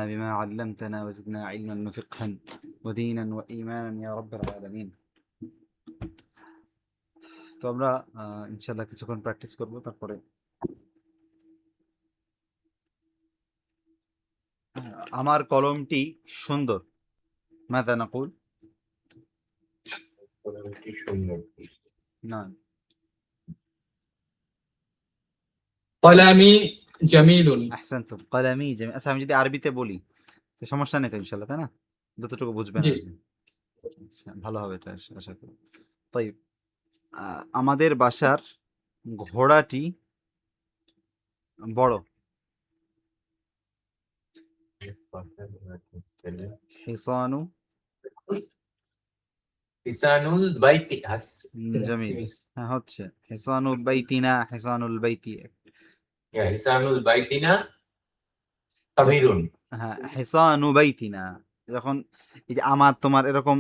بما علمتنا وزدنا علما وفقها ودينا وإيمانا يا رب العالمين. তো আমরা ইনশাআল্লাহ কিছুক্ষণ প্র্যাকটিস করব, তারপরে আমার কলমটি সুন্দর। মাযা নাকুল? কলমটি সুন্দর। না, কলামি জামিলুন। আহসানতুম। কলামি জামিল। আচ্ছা, আমি যদি আরবিতে বলি সমস্যা নেই তো ইনশাআল্লাহ, তাই না? যতটুকু বুঝবেন জি। আপনি। আচ্ছা, ভালো হবে এটা আশা করি। তাই আমাদের বাসার ঘোড়াটি বড়। হিসানু হিসানুল বাইতি। জামিল। হ্যাঁ, হচ্ছে হিসানু বাইতিনা, হিসানুল বাইতি। হিসানুল বাইতিনা কাবিরুন। হ্যাঁ, হিসানু বাইতিনা। যখন এই যে আমার তোমার এরকম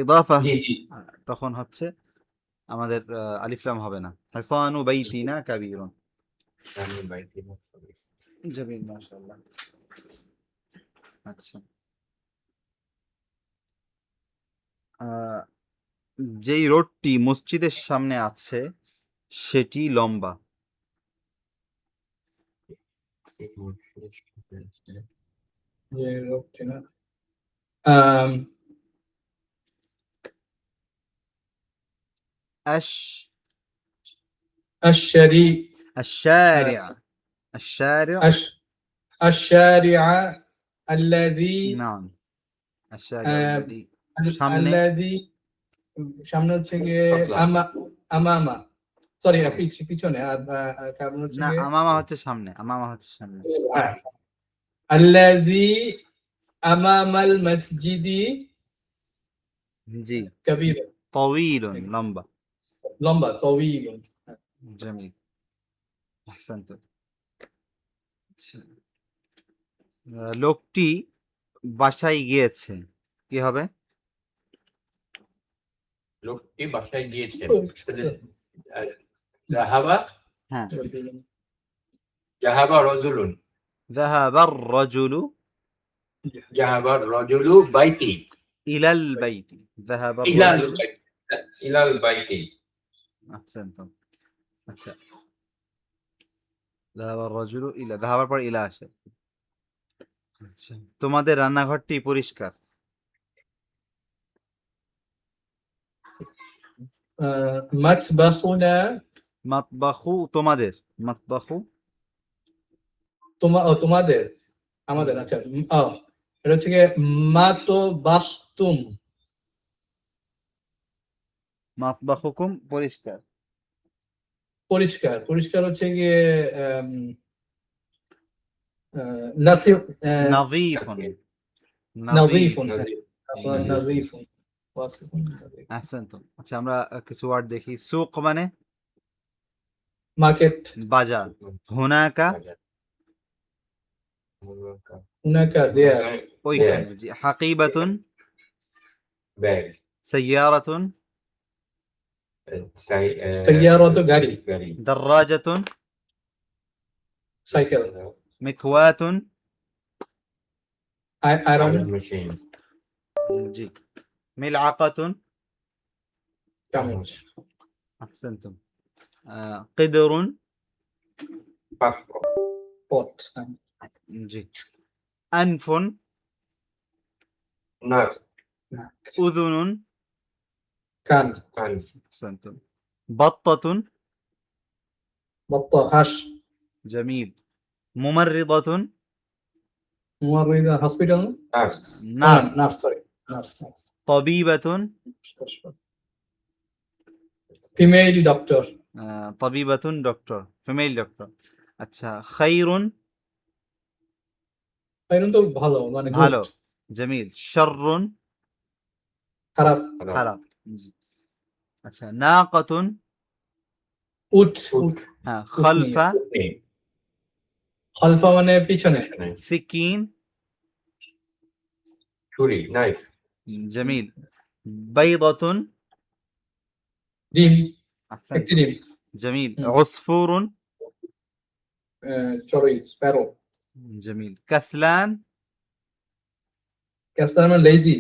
ইদাফা, জি জি, তখন হচ্ছে আমাদের আলিফ লাম হবে না। হিসানু বাইতিনা কাবীরুন। হিসানুল বাইতিনা কাবিরুন। জামিল, মাশাআল্লাহ। আচ্ছা, যেই রোডটি মসজিদের সামনে আছে সেটি লম্বা। যে লোকটি না আশ الشري الشارع الشارع الشارع الذي نعم الشارع الذي সামনে। الذي সামনে হচ্ছে গিয়ে আমামা, সরি পিছনে, আর কারণ হচ্ছে না, গিয়ে আমামা হচ্ছে সামনে, আমামা হচ্ছে সামনে। الذي أمام المسجد জি, كبير طويل লম্বা। লম্বা طويل। জামিল, আহসানতুম। আচ্ছা, লোকটি বাসায় গিয়েছে, কি হবে? লোকটি বাসায় গিয়েছেন। জাহাবা, হ্যাঁ, জাহাবা রাজুলুন। ذهب الرجل জাহাবা রাজুলু বাইতি। ইলাল বাইতি। ذهب ইলাল الرجل বাইতি। ইলাল বাইতি। আহসানতুম। আচ্ছা, ذهب الرجل ইলা, ذهبর পর ইলা আসে। আচ্ছা, তোমাদের রান্নাঘরটি পরিষ্কার। মাতবাখুনা, মাতবাখু তোমাদের, মাতবাখু তোমাদের, আমাদের। আচ্ছা, এটা হচ্ছে গিয়ে মাতো বাখতুম। মাতবাখুকুম পরিষ্কার। পরিষ্কার, পরিষ্কার হচ্ছে গিয়ে নাসিফ, নাযীফুন। নাযীফুন। নাযীফুন। আহসানতুম। আচ্ছা, আমরা কিছু ওয়ার্ড দেখি। সুক মানে মার্কেট, বাজার। হুনাকা হুনাকা দেয়ার, ওইখানে। জি। হাকিবাতুন ব্যাগ। সাইয়ারাতুন সাইয়ারাতু গাড়ি, দারাজাতুন সাইকেল, মিকওয়াতুন আয়রন মেশিন। জি। মিলআকাতুন চামচ, আহসানতুম। কিদরুন পাত্র। পট, জি। আনফুন নাক। উযুনুন কান, কান। আহসানতুম। বাত্তাতুন বত্তা হাঁস, জামিল। মুমাররিদাতুন মুমাররিদা hospital, nurse. Nurse. Nurse, sorry nurse. তাবিবাতুন ফিমেল ডক্টর, তাবিবাতুন ডক্টর, ফিমেল ডক্টর। আচ্ছা, খাইরুন আয়রন তো ভালো, মানে ভালো। জামিল। শাররুন খারাপ, খারাপ। জি। আচ্ছা, নাকাতুন উট, হ্যাঁ, খালফা খলফা মানে পিছনে, সিকিন ছুরি, নাইফ। জামিল। বাইদাতুন ডিম, আহসান। একটি ডিম, জামিল। উসফুরুন চড়ুই, স্প্যারো, জামিল। কাসলান ক্যাসার মানে লেজি,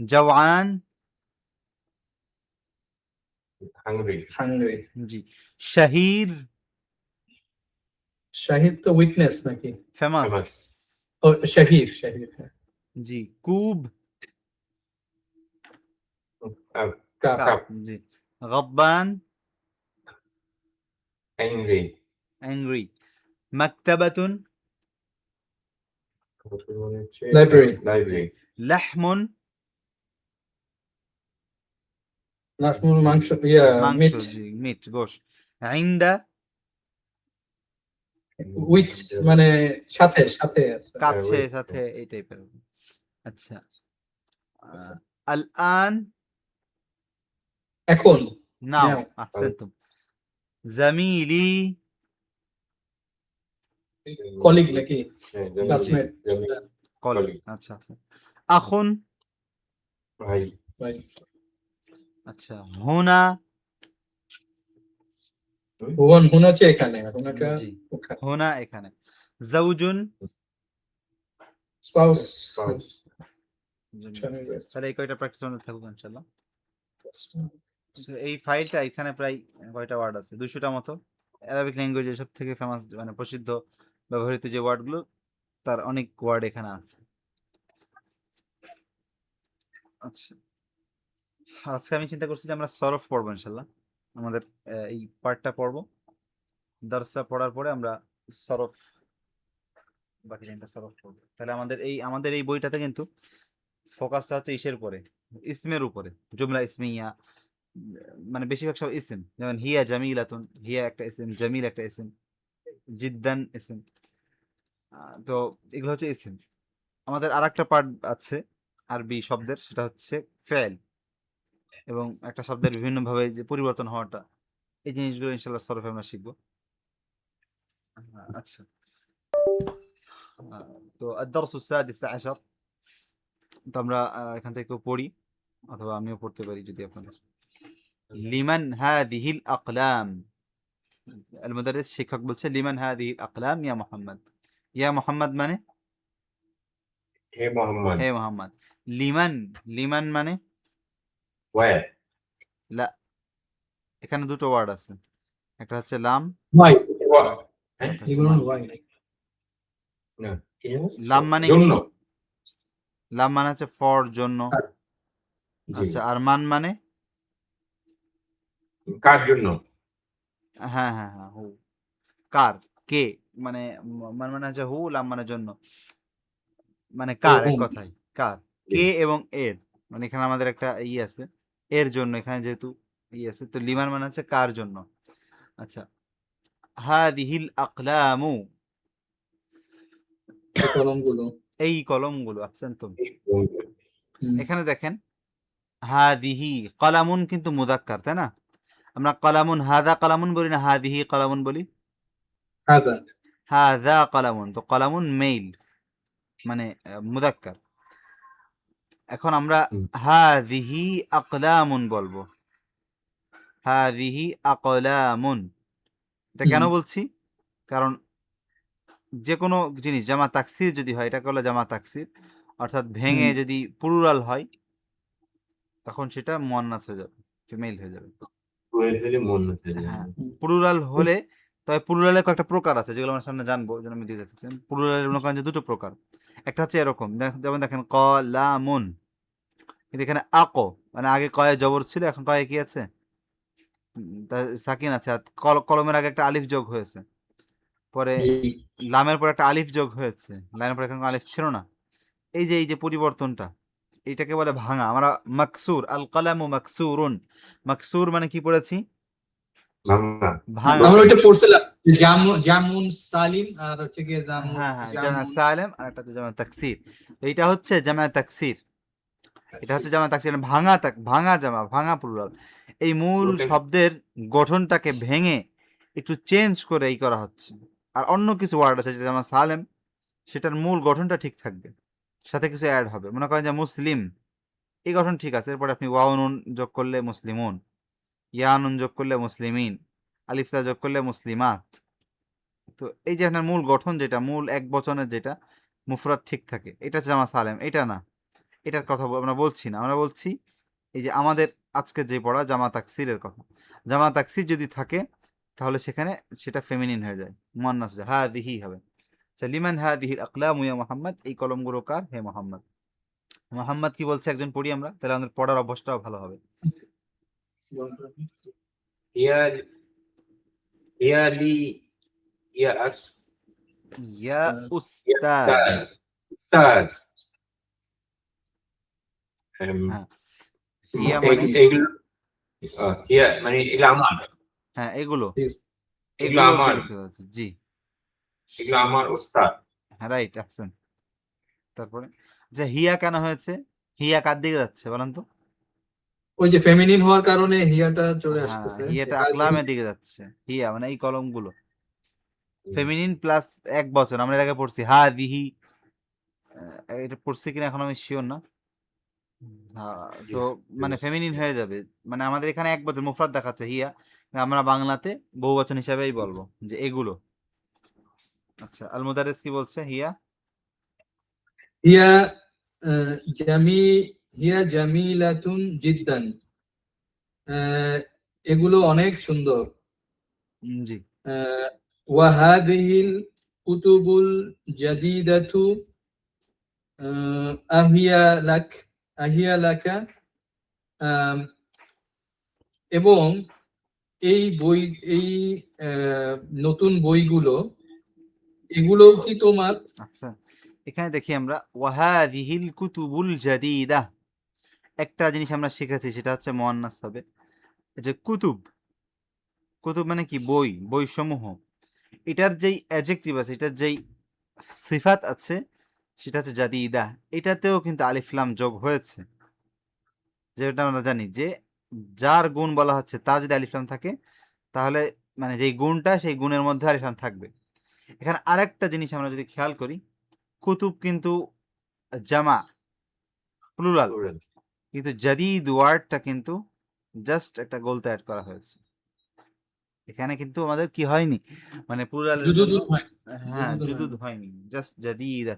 জওয়ান, Hungry. হাংরি। জি। শাহির, শাহিদ তো উইটনেস নাকি? Famous, Famous. ও শাহির, শাহির, হ্যাঁ। জি। কুব, কাপ, কাপ, জি। গব্বান, Angry. অ্যাংরি। মাকতাবাতুন, Library. Library. লাহমুন, লাহমুল মাংস, মাংস, মিট, জি, মিট, গোশ। ইনদা, উইথ মানে সাথে, সাথে আছে। কাছে, wait. সাথে, এই টাইপের। আচ্ছা। আল আন, এখন, নাও, now. আহসানতুম। জামিলি, কলিগ নাকি? Jamil. Classmate, Jamil. কলিগ, আচ্ছা আচ্ছা। আখুন, ভাই। ভাই। আচ্ছা। হুনা, হুন, হুন হচ্ছে এখানে, হুনাকা জি, ওখানে। হুনা এখানে। জাউজুন, স্পাউস, Spouse. তাহলে এই কয়টা প্র্যাকটিস মনে থাকুক ইনশাআল্লাহ। তো এই ফাইলটা এখানে প্রায় কয়টা ওয়ার্ড আছে, 200টা মতো। অ্যারাবিক ল্যাঙ্গুয়েজে সব থেকে ফেমাস মানে প্রসিদ্ধ ব্যবহৃত যে ওয়ার্ডগুলো, তার অনেক ওয়ার্ড এখানে আছে। আচ্ছা, আজকে আমি চিন্তা করছি যে আমরা সরফ পড়বো ইনশাল্লাহ। আমাদের এই পার্টটা পড়বো, দার্সটা পড়ার পরে আমরা সরফ, বাকি টাইমটা সরফ পড়বো। তাহলে আমাদের এই বইটাতে কিন্তু ফোকাসটা হচ্ছে ইসের উপরে, ইসমের উপরে, জুমলা ইসমিয়া, মানে বেশিরভাগ সব ইসিম, যেমন হিয়া জামিলাতুন, হিয়া একটা ইসিম, জামিল একটা ইসিম, জিদ্দান ইসিম। তো এগুলো হচ্ছে ইসিম। আমাদের আর একটা পার্ট আছে আরবি শব্দের, সেটা হচ্ছে ফেল, এবং একটা শব্দের বিভিন্নভাবে যে পরিবর্তন হওয়াটা, এই জিনিসগুলো ইনশাল্লাহ সরফে আমরা শিখবো। আচ্ছা, তো الدرس السادس عشر, তো আমরা এখান থেকে পড়ি, অথবা আমিও পড়তে পারি যদি আপনাদের। লিমান হাদিহিল আকলাম, المدرس শিক্ষক বলছে লিমান হাদিহিল আকলাম ইয়া মুহাম্মদ। ইয়া মুহাম্মদ মানে হে মোহাম্মদ। হে মুহাম্মদ। লিমান, লিমান মানে Where? লা, এখানে দুটো ওয়ার্ড আছে, একটা হচ্ছে লাম, ওয়াই, What? হ্যাঁ? একটা হচ্ছে এগুলো মান। ওয়াই। না, কি জানিস? লাম মানে কি? জন্য। লাম মানে হচ্ছে ফর, জন্য। জি। আচ্ছা, আর মান মানে? কার জন্য? হ্যাঁ হ্যাঁ হ্যাঁ, হু, কার, কে, মানে মান মানে হচ্ছে হু, লাম মানে জন্য, মানে কার, এক হুম। কথায় কার, কে এবং এর, মানে এখানে আমাদের একটা ই আছে, এর জন্য, এখানে যেহেতু ই আছে, তো লিমান মানে হচ্ছে কার জন্য। আচ্ছা, হাদিহিল আকলামু, এই কলমগুলো। এই কলমগুলো, আহসানতুম। হুম। এখানে দেখেন, হাদিহি কলামুন কিন্তু মুযাক্কার, তাই না? আমরা কলামুন, হাদা কলামুন বলি না, হাদিহি কলামুন বলি। হাদা, হাদা কলামুন, তো কলামুন মেইল, মানে মুযাক্কার। এখন আমরা হুম। হাদিহি আকলামুন বলবো, হাদিহি আকলামুন। এটা কেন হুম। বলছি? কারণ যে কোনো জিনিস জামা তাকসির যদি হয়, এটা করলে জামা তাকসির, অর্থাৎ ভেঙে হুম। যদি প্লুরাল হয়, তখন সেটা মুয়ান্নাস হয়ে যাবে, ফিমেল হয়ে যাবে। হ্যাঁ, প্লুরাল হলে, তবে প্লুরালের কয়েকটা প্রকার আছে যেগুলো আমার সামনে জানবো, যেন আমি দিতে চাচ্ছি। প্লুরালের মনে করেন যে দুটো প্রকার, একটা হচ্ছে এরকম, যেমন দেখেন কলামুন, কিন্তু এখানে আকো, মানে আগে কয়ে জবর ছিল, এখন কয়ে কি আছে? সাকিন আছে, আর কলমের আগে একটা আলিফ যোগ হয়েছে, পরে এই লামের পর একটা আলিফ যোগ হয়েছে, লামের পর এখন আলিফ ছিল না। এই যে পরিবর্তনটা, এইটাকে বলে ভাঙা। আমরা মাকসুর, আল কালামু মাকসুরুন, মাকসুর মানে কি পড়েছি? ভাঙা। আমরা ওইটা পড়ছিলাম, জামুন সালিম, আর হচ্ছে গিয়ে জামুন, হ্যাঁ হ্যাঁ, জামা জামুন সালেম, আর একটা হচ্ছে জামা তাকসির। এইটা হচ্ছে জামা তাকসির, এটা হচ্ছে জামা তাকসির, মানে ভাঙা, ভাঙা জামা, ভাঙা প্লুরাল। এই মূল শব্দের গঠনটাকে ভেঙে একটু চেঞ্জ করে এই করা হচ্ছে। আর অন্য কিছু ওয়ার্ড আছে, যেমন সালেম, সেটার মূল গঠনটা ঠিক থাকবে, সাথে কিছু অ্যাড হবে। মনে করেন যে মুসলিম, এই গঠন ঠিক আছে, এরপরে আপনি ওয়াও নুন যোগ করলে মুসলিমুন, ইয়া নুন যোগ করলে মুসলিমিন, আলিফতা যোগ করলে মুসলিমাত। তো এই যে আপনার মূল গঠন, যেটা মূল এক বচনের, যেটা মুফরাদ ঠিক থাকে, এটা হচ্ছে জামা সালেম, এটা না। এটার কথা আমরা বলছি না, আমরা বলছি এই যে আমাদের আজকে যে পড়া জামা তাকসিরের কথা। জামা তাকসির যদি থাকে তাহলে সেখানে সেটা ফেমিনিন হয়ে যায়, মুয়ান্নাস হয়ে যায়, হাদিহি হবে। লিমান হাদিহিল আকলামু ইয়া মুহাম্মদ, এই কলমগুলো কার? হে মুহাম্মদ। মুহাম্মদ কি বলছে একজন পড়ি আমরা, তাহলে আমাদের পড়ার অভ্যাসটাও ভালো হবে। ইয়া ইয়া লি ইয়া আস ইয়া তাজ। উস্তাদ। তাজ তাজ হ্যাঁ, হিয়া মানে এগুলো ইয়া মানে এগুলো আমার, হ্যাঁ এগুলো Please. এগুলো এগুলোর আমার, দিকে চলে যাচ্ছে, জি এগুলো আমার উস্তাদ। হ্যাঁ রাইট আহসান। তারপরে আচ্ছা হিয়া কেন হয়েছে? হিয়া কার দিকে যাচ্ছে বলেন তো? ওই যে ফেমিনিন হওয়ার কারণে হিয়াটা চলে হ্যাঁ আসতেছে। হিয়াটা আর আকলামের দিকে যাচ্ছে, হিয়া মানে এই কলমগুলো ফেমিনিন প্লাস এক বচন। আমরা এর আগে পড়ছি হাদিহি, এটা পড়ছি কিনা এখন আমি শিওর না। হ্যাঁ, তো মানে ফেমিনিন হয়ে যাবে, মানে আমাদের এখানে এক বচন মুফরাদ দেখাচ্ছে হিয়া, আমরা বাংলাতে বহুবচন হিসাবেই বলবো যে এগুলো। আচ্ছা আল মুদারিস কি বলছে? হিয়া হিয়া জামি হিয়া জামিলাতুন জিদ্দান, এগুলো অনেক সুন্দর। জি ওয়াহাদিহিল কুতুবুল জাদিদাতু আহিয়া লাক আহিয়া লাকা, এবং এই বই এই নতুন বইগুলো এগুলো কি তোমার? আচ্ছা এখানে দেখি আমরা ওয়াহাদিহিল কুতুবুল জাদিদা, একটা জিনিস আমরা শিখেছি সেটা হচ্ছে মুয়ান্নাস হবে। এই যে কুতুব, কুতুব মানে কি? বই, বই সমূহ। এটার যেই অ্যাডজেক্টিভ আছে, এটার যেই সিফাত আছে সেটা হচ্ছে জাদিদা, এটাতেও কিন্তু আলিফ লাম যোগ হয়েছে। যেটা আমরা জানি যে যার গুণ বলা হচ্ছে তার যদি আলিফ লাম থাকে তাহলে মানে যেই গুণটা সেই গুণের মধ্যে আলিফ লাম থাকবে। এখানে আরেকটা জিনিস আমরা যদি খেয়াল করি, কুতুব কিন্তু জামা প্লুরাল, কিন্তু জাদিদ ওয়ার্ডটা কিন্তু জাস্ট একটা গোলতা অ্যাড করা হয়েছে। এখানে কিন্তু আমাদের কি হয়নি, মানে প্লুরালের জন্য জুদুদুন হয়। হ্যাঁ জুদুদুন জুদুদ হয়। হয়নি, জাস্ট জাদিদ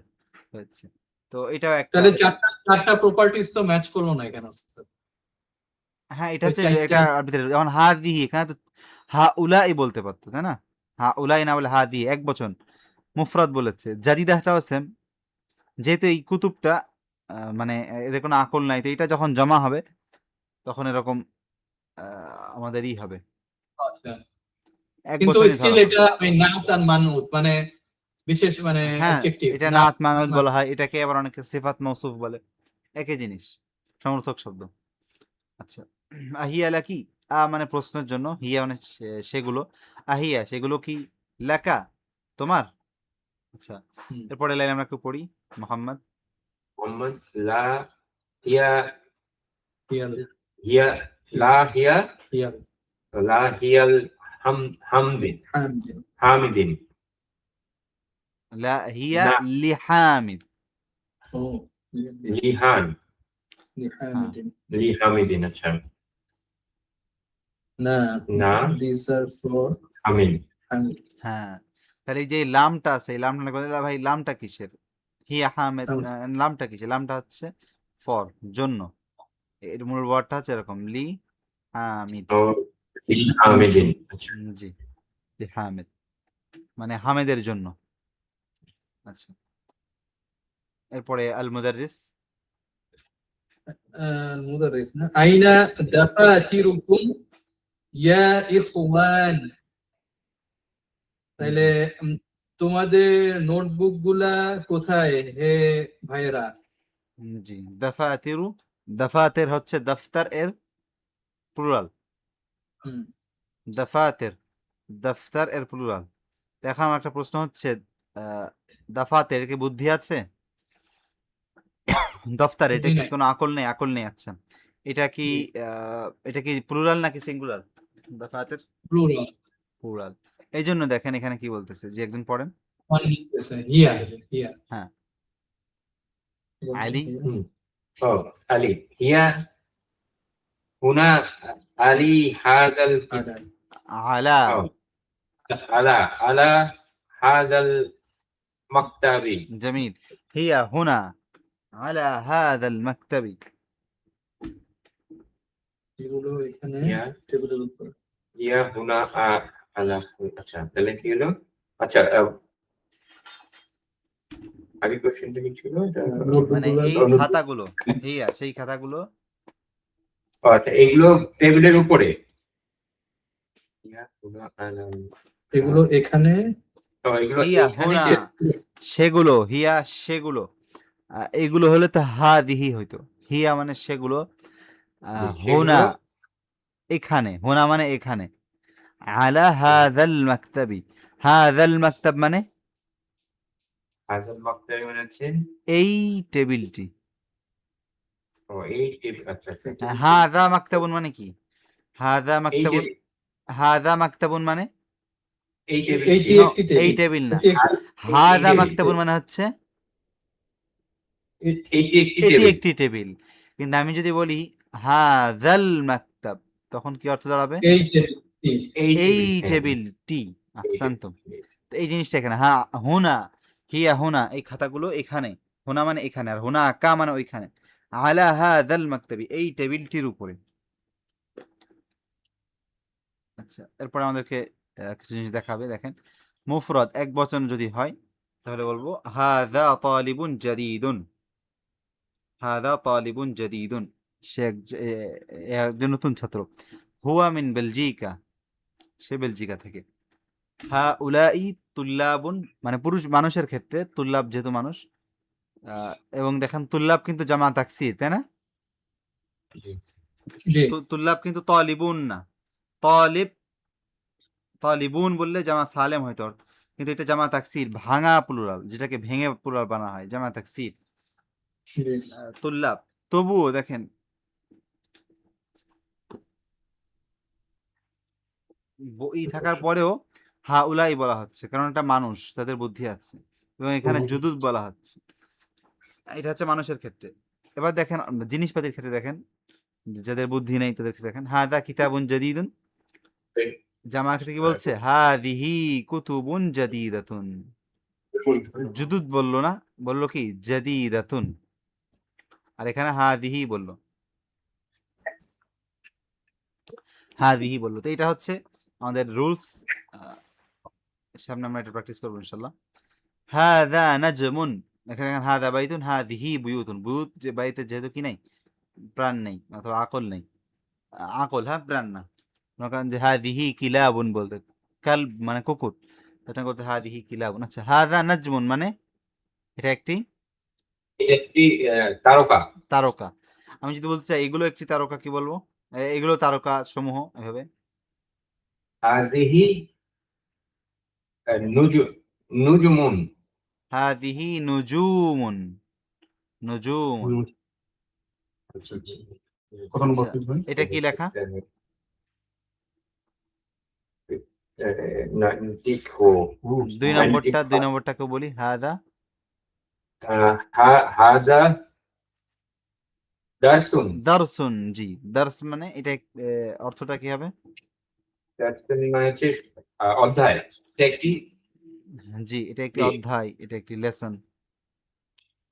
হয়েছে। তো এটাও একটা, তাহলে চারটা প্রপার্টিজ তো ম্যাচ করলো না এখানে। হ্যাঁ এটা ওই হচ্ছে চারটা এটা arbitrary। যেমন হা দিহি, এখানে তো হা উলাই বলতে পারতো তাই না? হা উলাই না বলে হা দিহি, এক বচন মুফরাদ বলেছে। জাদিদাটাও সেম, যেহেতু এই কুতুবটা মানে এদের কোনো আকল নাই, তো এটা যখন জমা হবে তখন এরকম আমাদেরই হবে, আচ্ছা। এক কিন্তু বছরই স্টিল ধরা হবে। এটা ওই নাত আর মানুত মানে বিশেষ মানে হ্যাঁ অবজেক্টিভ এটা না। নাত মানত বলা হয়, এটাকে আবার অনেকে সিফাত মৌসুফ বলে, একই জিনিস, সমর্থক শব্দ। আচ্ছা আহিয়া লাকি, মানে প্রশ্নের জন্য, হিয়া মানে সেগুলো, আহিয়া সেগুলো কি, লেখা তোমার? আচ্ছা হুম। এরপরে লাইন আমরা একটু পড়ি। মোহাম্মদ মোহাম্মদ লা হিয়া হিয়াল হিয়া লা হিয়া হিয়াল লা হিয়াল হামদিন হামিদ। হামিদিন লা হিয়া না লিহামিদ। ও লিহান হামিদ। লিহামিদিন। আচ্ছা না, না these are for Hamid. Hamid. হ্যাঁ তাহলে এই যে লামটা আছে, এই লামটা না ভাই, লামটা কিসের? হিয়া হামেদ, লামটা কিসের? লামটা হচ্ছে ফর, জন্য। এর মূল ওয়ার্ডটা হচ্ছে এরকম লি হামিদ। ও লিহামিদিন। আচ্ছা জি লি হামিদ মানে হামেদের জন্য। আচ্ছা এরপরে আল মুদাররিস। মুদারিস না, আইনা দাফাতিরুকুম ইয়া ইখওয়ান, তাহলে তোমাদের নোটবুক গুলা কোথায় হে ভাইরা? জি দাফাতিরু, দাফাতের হচ্ছে দফতর এর প্লুরাল, হুম। দফাতের, দফতর এর প্লুরাল। এখন আমার একটা প্রশ্ন হচ্ছে, দাফাতের কি বুদ্ধি আছে? দফতর এটা বুদ্ধি কি নাই। কোনো আকল নেই? আকল নেই। আচ্ছা এটা কি এটা কি প্লুরাল নাকি সিঙ্গুলার? দাফাতের প্লুরাল। প্লুরাল। এই জন্য দেখেন এখানে কি বলতেছে, যে একদিন পড়েন। হিয়া হিয়া হ্যাঁ আলী ও আলী হিয়া হুনা আলী হাজাল আলা, আলা আলা হাজাল মাকতাবি। জমিল। হিয়া হুনা على هذا المكتب এগুলো এখানে ইয়া টেবিলের উপর। ইয়া হুনা আলা আচ্ছা তাহলে কি হলো আচ্ছা আগে কোশ্চেনটা কি ছিল মানে এই নোটবুকগুলো খাতাগুলো হিয়া সেই খাতাগুলো আচ্ছা এইগুলো টেবিলের উপরে ইয়া হুনা আলা এগুলো এখানে এগুলো হিয়া এইখানে হুনা সেগুলো হিয়া সেগুলো এগুলো হলে তো হাদিহি হইতো হিয়া মানে সেগুলো হুনা সেগুলো এখানে হুনা মানে এখানে আলা হাযাল মাকতাবি হাযাল মাকতাব মানে হাজার মাকতারি মানে হচ্ছে এই টেবিলটি ও এই টেবিল আচ্ছা আচ্ছা হাযা মাকতাবুন মানে কি হাযা এই মাকতাবুন টেবিল হাযা মাকতাবুন মানে এই টেবিল এইটি No, একটি এই টেবিল, টেবিল না এটি একটি- হাযা টেবিল। মাকতাবুন মানে হচ্ছে এটি- এইটি একটি এটি টেবিল একটি টেবিল কিন্তু আমি যদি বলি হাযাল মাকতাব তখন কি অর্থ দাঁড়াবে এই টেবিলটি, এই হ্যাঁ, টেবিলটি এই আহসানতুম টেবিল। তো এই জিনিসটা এখানে হ্যাঁ হুনা হিয়া হুনা এই খাতাগুলো এখানে হুনা মানে এখানে আর হুনা কা মানে ওইখানে আলা হাযাল মাকতাবি এই টেবিলটির উপরে আচ্ছা এরপর আমাদেরকে কিছু জিনিস দেখাবে দেখেন মুফরদ এক বচন যদি হয় তাহলে বলবো হাযা তালিবুন জাদীদুন হাযা তালিবুন জাদীদুন সে একজন নতুন ছাত্র হুয়া মিন বেলজিকা সে বেলজিকা থেকে হাউলাই তুল্লাবুন মানে পুরুষ মানুষের ক্ষেত্রে তুল্লাব যেহেতু মানুষ এবং দেখেন তুল্লাব কিন্তু জামা তাকসির তাই না জি, তুল্লাব কিন্তু তালিবুন না তালিব তালিবুন বললে জামা সালেম হয়তো কিন্তু এটা জামা তাকসির ভাঙা প্লুরাল যেটাকে ভেঙে প্লুরাল বানা হয় জামা তাকসির জি, তুল্লাব তবুও দেখেন ই থাকার পরেও হাউলাই বলা হচ্ছে কারণ এটা মানুষ তাদের বুদ্ধি আছে এবং এখানে জুদুদ বলা হচ্ছে এটা হচ্ছে মানুষের ক্ষেত্রে এবার দেখেন জিনিসপাতির ক্ষেত্রে দেখেন যাদের বুদ্ধি নেই তাদের ক্ষেত্রে দেখেন হাদা কিতাবুন জাদিদুন জামার ক্ষেত্রে কি বলছে হাদিহি কুতুবুন জাদিদাতুন জুদুদ বললো না বললো কি জাদিদাতুন আর এখানে হাদিহি বললো হাদিহি বললো তো এটা হচ্ছে আমাদের রুলস সামনে আমরা এটা প্র্যাকটিস করবো ইনশাল্লাহ হাদা নাজমুন এখানে দেখেন হাদা বাইতুন হাদিহি বুয়ুতুন বুয়ুত যে বাড়িতে যেহেতু কি নাই প্রাণ নেই অথবা আকল নেই আকল হ্যাঁ প্রাণ না মনে করেন যে হাদিহি কিলাবুন বলতে কালব মানে কুকুর এটা করতে হাদিহি কিলাবুন আচ্ছা হাদা নাজমুন মানে এটা একটি এটা একটি তারকা তারকা আমি যদি বলতে চাই এগুলো একটি তারকা কি বলবো এগুলো তারকা সমূহ এভাবে হাজিহি নুজুমুন হাদিহি নুজুমুন নুজুমুন কত নম্বর আচ্ছা, পেজ ভাই? এটা কি লেখা 94 দুই নম্বরটা কেউ বলি হাদা হাজা দারসুন দারসুন জি দার্স মানে এটা অর্থটা কি হবে দারসুন মানে হচ্ছে অধ্যায় এটা একটি জি এটা একটি জি। অধ্যায় এটা একটি লেসন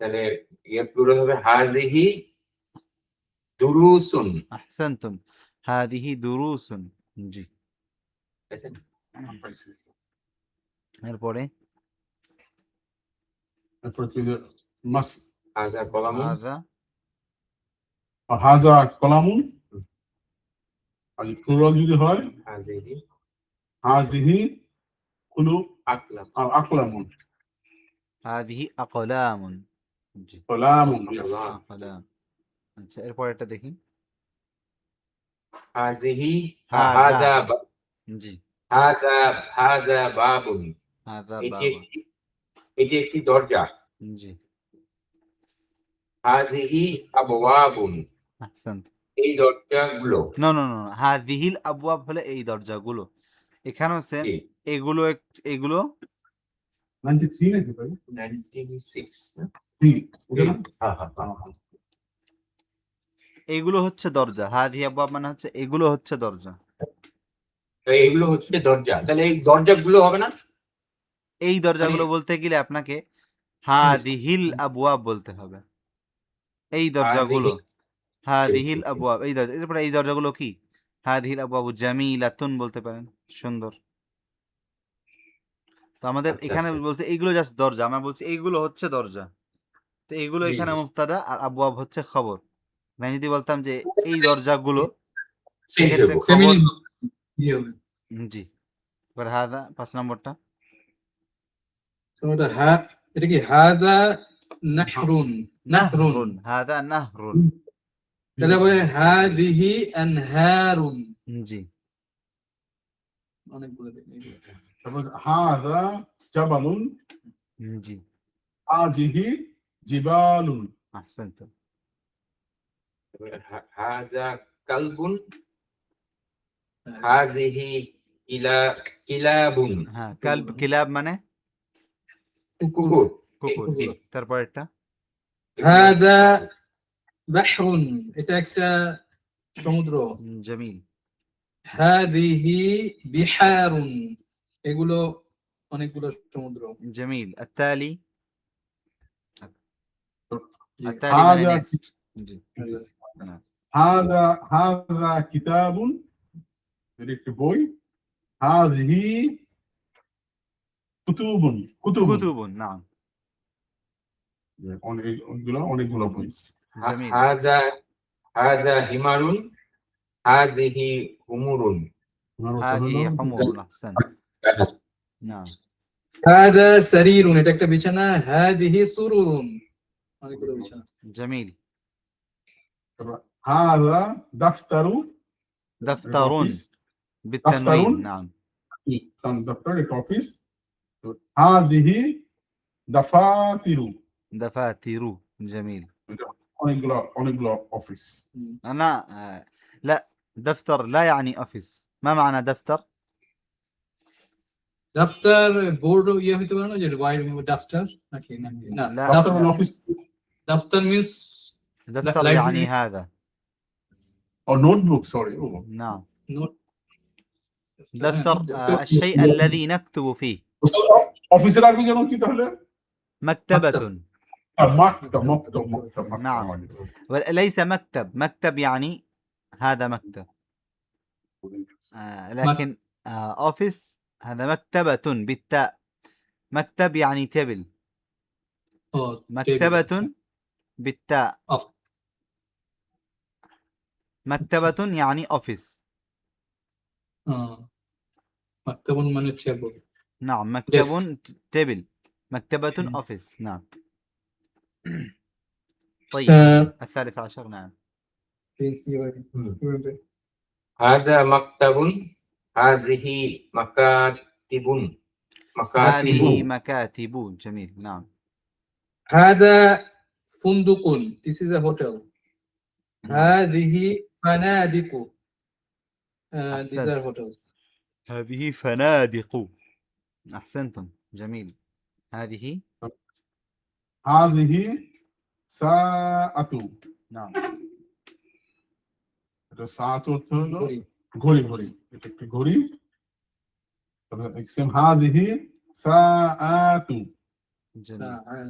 তাহলে ইয়ে পুরো হবে হাজিহি দুরুসুন আহসানতুম হাদিহি দুরুসুন জি পাইছি। এরপরে তারপর হচ্ছে যে মাস হাজা কলামুন হাদা হাজা কলামুন আর প্লুরাল যদি হয় হাজিহি হাজিহি কুলু আকলাম আকলামুন হাদিহি আকলামুন জি কলামুন আকলাম আচ্ছা এরপর এটা দেখি হাজিহি হাজা। হাজা জি হাজা বাবুন হাদা এটি বাবা একটি এটি একটি দরজা জি হাজিহি আবওয়াবুন আহসান্ত এই দরজাগুলো নো নো নো হাদিহিল আবওয়াব হলে এই দরজাগুলো এখানে হচ্ছে জি, এগুলো এগুলো 93 নাকি ভাই? 96 না? ওটা না? হ্যাঁ, হ্যাঁ, হ্যাঁ। এগুলো হচ্ছে দরজা হাদি আবওয়াব মানে হচ্ছে এগুলো হচ্ছে দরজা তো এইগুলো হচ্ছে দরজা তাহলে এই দরজাগুলো হবে না এই দরজাগুলো বলতে গেলে আপনাকে হাদিহিল আবওয়াব বলতে হবে এই দরজাগুলো হাদিহিল জি। আবওয়াব, এই দরজা, এরপরে এই দরজাগুলো কি? হাদিহিল আবওয়াবু জামিলাতুন বলতে পারেন, সুন্দর। তো আমাদের আচ্ছা এখানে আচ্ছা বলছে এইগুলো জাস্ট দরজা, আমরা বলছি এইগুলো হচ্ছে দরজা। তো এইগুলো জি, এখানে জি। মুবতাদা আর আবওয়াব হচ্ছে খবর। আমি যদি বলতাম যে এই দরজাগুলো, চেঞ্জ সেক্ষেত্রে হবো। খবর। ফেমিনিন ইয়ে হবে। জি। এবার হাদা 5 নম্বরটা। তো এটা কি হাদা নাহরুন, নাহরুন। নাহরুন, হাদা নাহরুন। তাহলে হবে হাদিহি আনহারুন। জি। অনেকগুলো দেখি এগুলো। তারপর হাযা জাবালুন জি। হাযিহি জিবালুন। আহসানতুম। হাজা কালবুন হাজিহি কিলাবুন। হ্যাঁ, কালব কিলাব মানে কুকুর। কুকুর। জি। তারপরেরটা। হাদা বাহরুন, এটা একটা সমুদ্র। জামিল। হাদিহি বিহারুন, এগুলো অনেকগুলো সমুদ্র। জামিল। التالي জি। التالي মানে হাযা নেক্সট। জি। না। হাযা কিতাবুন, এটা একটি বই। হাযিহি কুতুবুন, কুতুবুন কুতুবুন, নাম। অনেকগুলো বই। জামিল। হাজা হাজা হিমারুন হাজিহি হুমুরুন। আমার উত্তর হাদিহি হলো হুমুরুন, আহসান। নাম। হাদা সারিরুন, এটা একটা বিছানা। হাদিহি সুরুরুন, অনেকগুলো বিছানা। জামিল। হাযা দাফতারু, এটা দফতরুন অফিস। بالتنوين, নাম। দফতর এটা অফিস। হাযিহি দাফাতিরু, দফাতিরু। জামিল। এটা অনেকগুলো অফিস। أنا لا، دفتر لا يعني أوفيس. ما معنى دفتر؟ দফতর বোর্ড ইয়ে হইতে পারে না, যে হোয়াইট ডাস্টার নাকি? না, لا. দফতর মানে অফিস। দফতর মিন্স دفتر library. يعني هذا. ও নোটবুক, সরি। نعم. নোট دفتر الشيء الذي نكتب فيه. অফিসের আরবি যেমন কি তাহলে? مكتبة. মক্তব। نعم. وليس مكتب. مكتب يعني هذا مكتب. لكن أوفيس هذا مكتبة بالتاء. مكتب يعني تبل. مكتبة بالتاء. مكتبة يعني أوفيس. মাকতাবুন মানে টেবিল। نعم، مكتب تبل. مكتبة أوفيس. نعم. طيب. الثالث عشر. نعم. হাজা মাকতাবুন হাজিহি মাকাতিবুন। هذه مكاتب. جميل. نعم. هذا فندق, this is a hotel. هذه فنادق, these are hotels. هذه فنادق. أحسنتم. جميل. هذه সাআতু, نعم. এটা সাআতু হলো ঘড়ি। এটা একটি ঘড়ি। তারপরে এক্সেম হাযিহি সাআতু। جميل.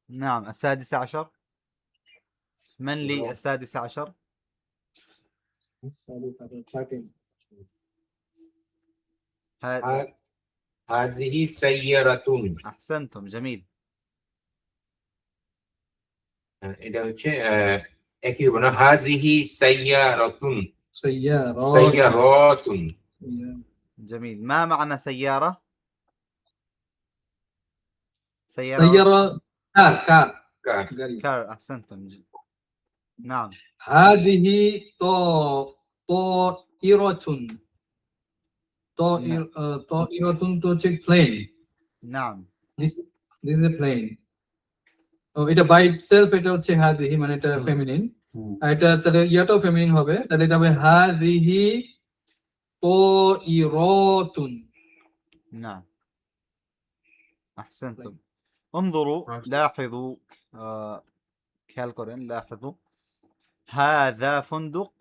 نعم. السادس عشر. من لي السادس عشر؟ হাজিহি সাইয়ারাতুন। أحسنتم. جميل. এটা হচ্ছে একই হবে না? হাজিহি সাইয়ারাতুন। سيارات. সাইয়ারাতুন। جميل. ما معنى سيارة؟ سيارة كار. كار. أحسنتم. نعم. هذه طائرة. طائرة তো হচ্ছে plane. نعم. This is a plane. এটা by itself এটা হচ্ছে হাদিহি, মানে এটা ফেমিনিন। এটা তাহলে ইয়াটাও ফেমিনিন হবে, তাহলে এটা হবে হাদিহি طائراتun. نعم. أحسنتم. انظروا، لاحظوا. খেয়াল করেন، لاحظوا. هذا فندق،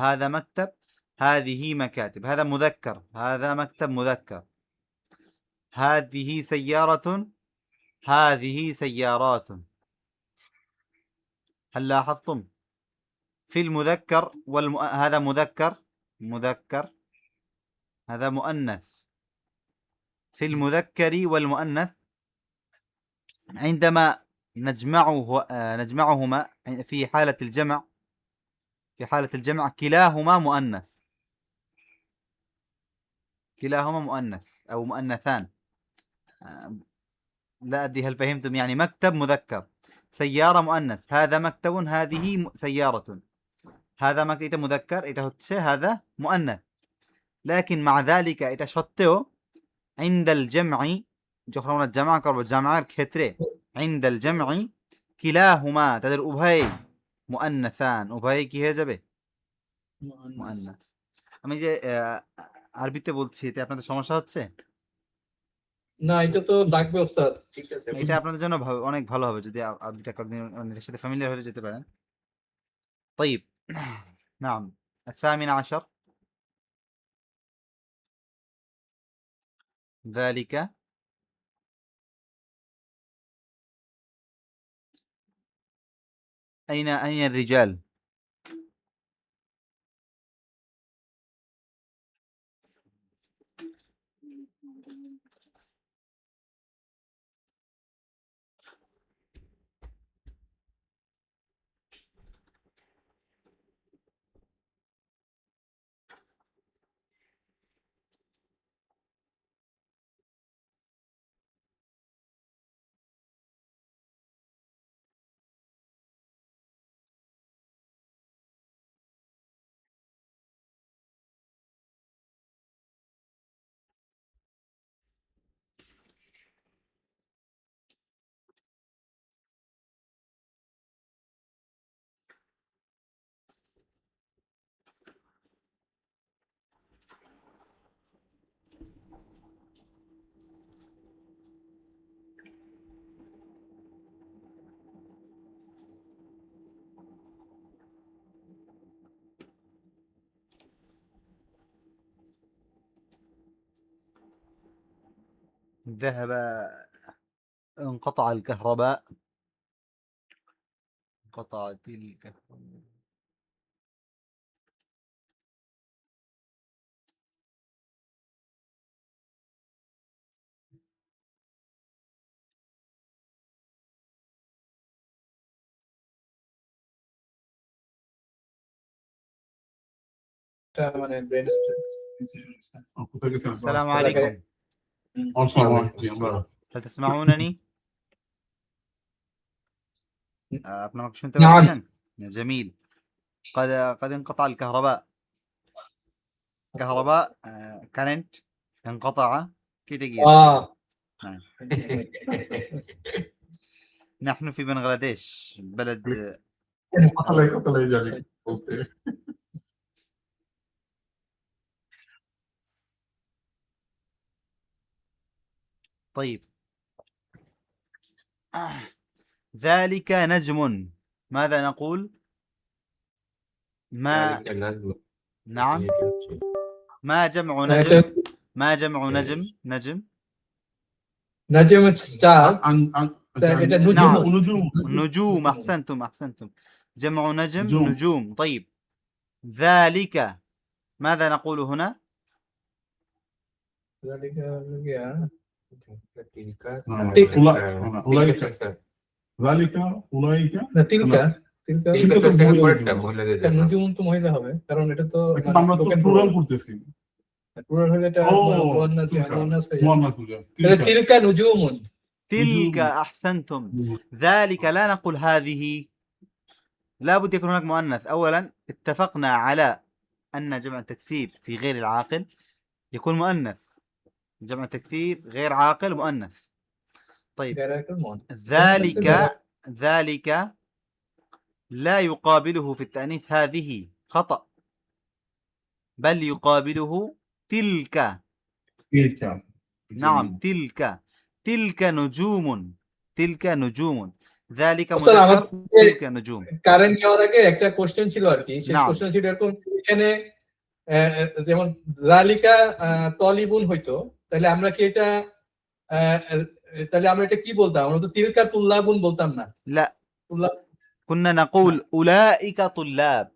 هذا مكتب، هذه مكاتب. هذا مذكر، هذا مكتب مذكر. هذه سيارة، هذه سيارات. هل لاحظتم في المذكر هذا مذكر، مذكر، هذا مؤنث. في المذكر والمؤنث عندما نجمعهما في حالة الجمع، في حالة الجمع كلاهما مؤنث، كلاهما مؤنث أو مؤنثان. لا أدري هل فهمتم، يعني مكتب مذكر، سيارة مؤنث، هذا مكتب، هذه سيارة. هذا مكتب مذكر، هذا مؤنث. لكن مع ذلك এটা সত্ত্বেও عند الجمع যখন আমরা জামা করব, জামার ক্ষেত্রে عند الجمع كلاهما তাদের উভয়ই মুআন্নাসান, উভয়ই কি হয়ে যাবে? মুআন্নাস। আমি যে আরবিতে বলছি এতে আপনাদের সমস্যা হচ্ছে? না, এটা তো লাগবে ওস্তাদ। ঠিক আছে। এটা আপনাদের জন্য অনেক ভালো হবে যদি আরবিটা কয়েকদিন এর সাথে ফ্যামিলিয়ার হয়ে যেতে পারেন। طيب نعم الثامن عشر ذلك أين الرجال؟ ذهب، انقطع الكهرباء، انقطعت الكهرباء. এটা মানে ব্রেন কোথায় গেছেন? السلام عليكم، هل تسمعونني؟ আপনি আমাকে শুনতে نعم. পাচ্ছেন? جميل. قد انقطع الكهرباء. كهرباء كارنت انقطع كده جيد. نعم. نحن في بنغلاديش بلد কোথায় যাবি বলতে? طيب ذلك نجم، ماذا نقول؟ ما ذلك النجم. نعم، ما جمع نجم؟ ما جمع نجم؟ نجم নাজম স্টার। এটা نعم. নুজুম। نجوم، أحسنتم أحسنتم، جمع نجم نجوم. نجوم. طيب ذلك ماذا نقول هنا؟ تلك ذلك أولئك না, তিলকা তিলকা তিলকা তো second wordটা মহিলাদের জন্য। নুজুম তো মহিলা হবে, কারণ এটা তো কিন্তু আমরা তো প্লুরাল করতেছি। প্লুরাল হলে এটা ও, মুয়ান্নাস তিলকা। মুয়ান্নাস হয়ে যাবে। মুয়ান্নাস হয়ে যায়। তাহলে তিলকা। তিলকা নুজুমুন। تلك، نجوم. أحسنتم. ذلك لا نقول هذه، لابد يكون هناك مؤنث. أولا اتفقنا على أن جمع التكسير في غير العاقل يكون مؤنث، جمع التكسير غير عاقل مؤنث. طيب ذلك لا يقابله في التأنيث هذه، خطأ، بل يقابله تلك. تلك. نعم تلك نجوم، تلك نجوم. ذلك أستاذ مذكر، أحمد، تلك نجوم. কারেন্ট যাওয়ার আগে একটা কোশ্চেন ছিল আর কি, সেই নাম। কোশ্চেন ছিল এরকম, এখানে যেমন জালিকা তলিবুন হইতো, তাহলে আমরা কি এটা তাহলে আমরা এটা কি বলতাম? আমরা তো তিলকা তুল্লাবুন বলতাম না। لا তুল্লাব كنا نقول أولئك طلاب.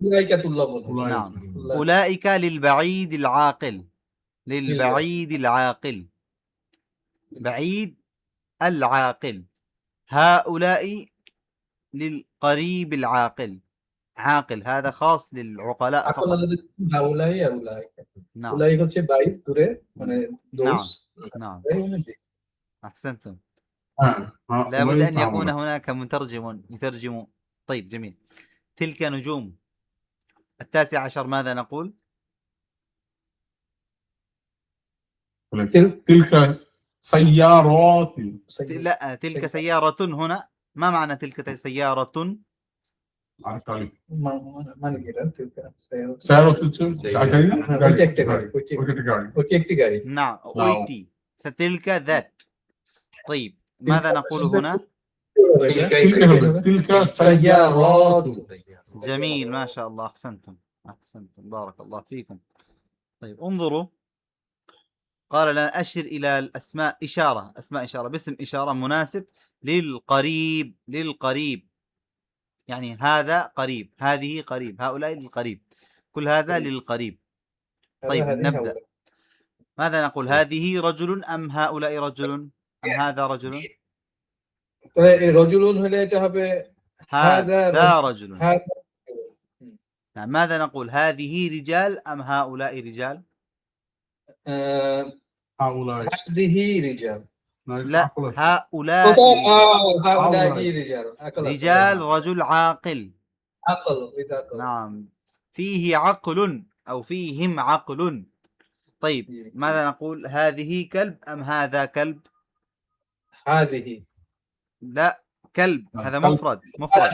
উলাইকা তুল্লাবুন। أولئك. نعم তুল্লাব। أولئك للبعيد العاقل. للبعيد العاقل. بعيد العاقل. هؤلاء للقريب العاقل. عاقل هذا خاص للعقلاء আকল فقط. আলাদা হাউলাই আর উলাইকা। نعم উলাই হচ্ছে বাইর দূরে মানে দোস। نعم أحسنتم. لابد أولئك أن يكون هؤلاء. هناك مترجم يترجم. طيب جميل. تلك نجوم. 19 ماذا نقول؟ تلك سيارات. لا تلك سيارة هنا ما معنى تلك سيارة؟ عرفت عليك. মানে কি এটা? তিলকা سيارة গাড়ি না? হ্যাঁ, গাড়ি, ওইটা একটা গাড়ি, গাড়ি, ওইটা ওইটা একটা গাড়ি। ওইটা একটি গাড়ি। نعم نعم. أويتي. فتلك ذات. طيب ماذا نقول هنا؟ تلك سيارات. جميل ما شاء الله أحسنتم. أحسنتم بارك الله فيكم. طيب انظروا قال لنا أشر إلى الأسماء إشارة. أسماء إشارة باسم إشارة مناسب للقريب. للقريب يعني هذا قريب هذه قريب هؤلاء للقريب كل هذا للقريب. طيب نبدأ. ماذا نقول هذه رجل أم هؤلاء رجل أم هذا رجل؟ রজুলুন হলে এটা হবে هذا رجل. هذا. نعم. ماذا نقول هذه رجال أم هؤلاء رجال؟ هؤلاء. هذه رجال. لا هؤلاء هؤلاء رجال. رجال رجل عاقل. عقل إذا عقل. نعم فيه عقل أو فيهم عقل. طيب ماذا نقول هذه كلب أم هذا كلب؟ هذه. لا كلب هذا كلب. مفرد. مفرد.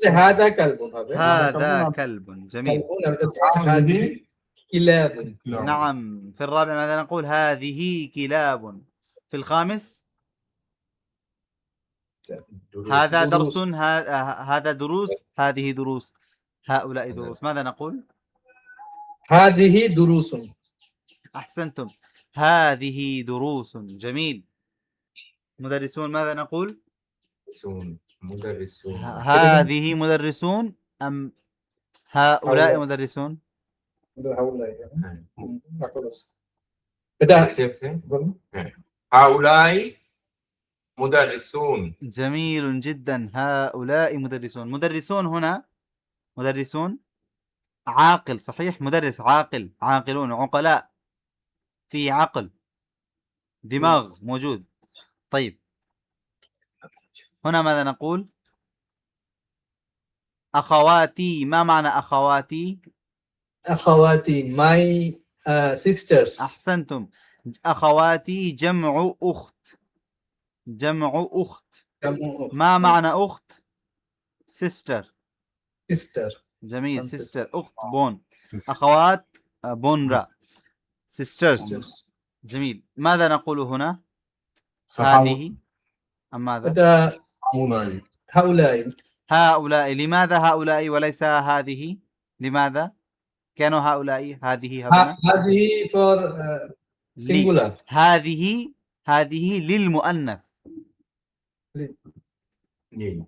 هذا كلب হবে. هذا كلب جميل. هذه كلاب. نعم في الرابع ماذا نقول هذه كلاب. في الخامس هذا درس هذا دروس هذه دروس هؤلاء دروس. ماذا نقول هذه دروس. أحسنتم هذه دروس جميل. مدرسون ماذا نقول مدرسون. هذه مدرسون أم هؤلاء هؤلاء. مدرسون؟ هؤلاء. এটা هؤلاء مدرسون. جميل جدا هؤلاء مدرسون. مدرسون هنا مدرسون عاقل صحيح. مدرس عاقل عاقلون عقلاء في عقل دماغ موجود. طيب هنا ماذا نقول أخواتي. ما معنى أخواتي؟ أخواتي my sisters. أحسنتم أخواتي جمع أخت. جمع أخت. ما معنى أخت؟ sister. sister. جميل One sister أخت بون. أخوات بونرا sisters. جميل. ماذا نقول هنا هذه أم ماذا؟ এটা هؤلاء. هؤلاء. هؤلاء. لماذا هؤلاء وليس هذه؟ لماذا كانوا هؤلاء هذه هبنا؟ هذه for singular. هذه للمؤنث.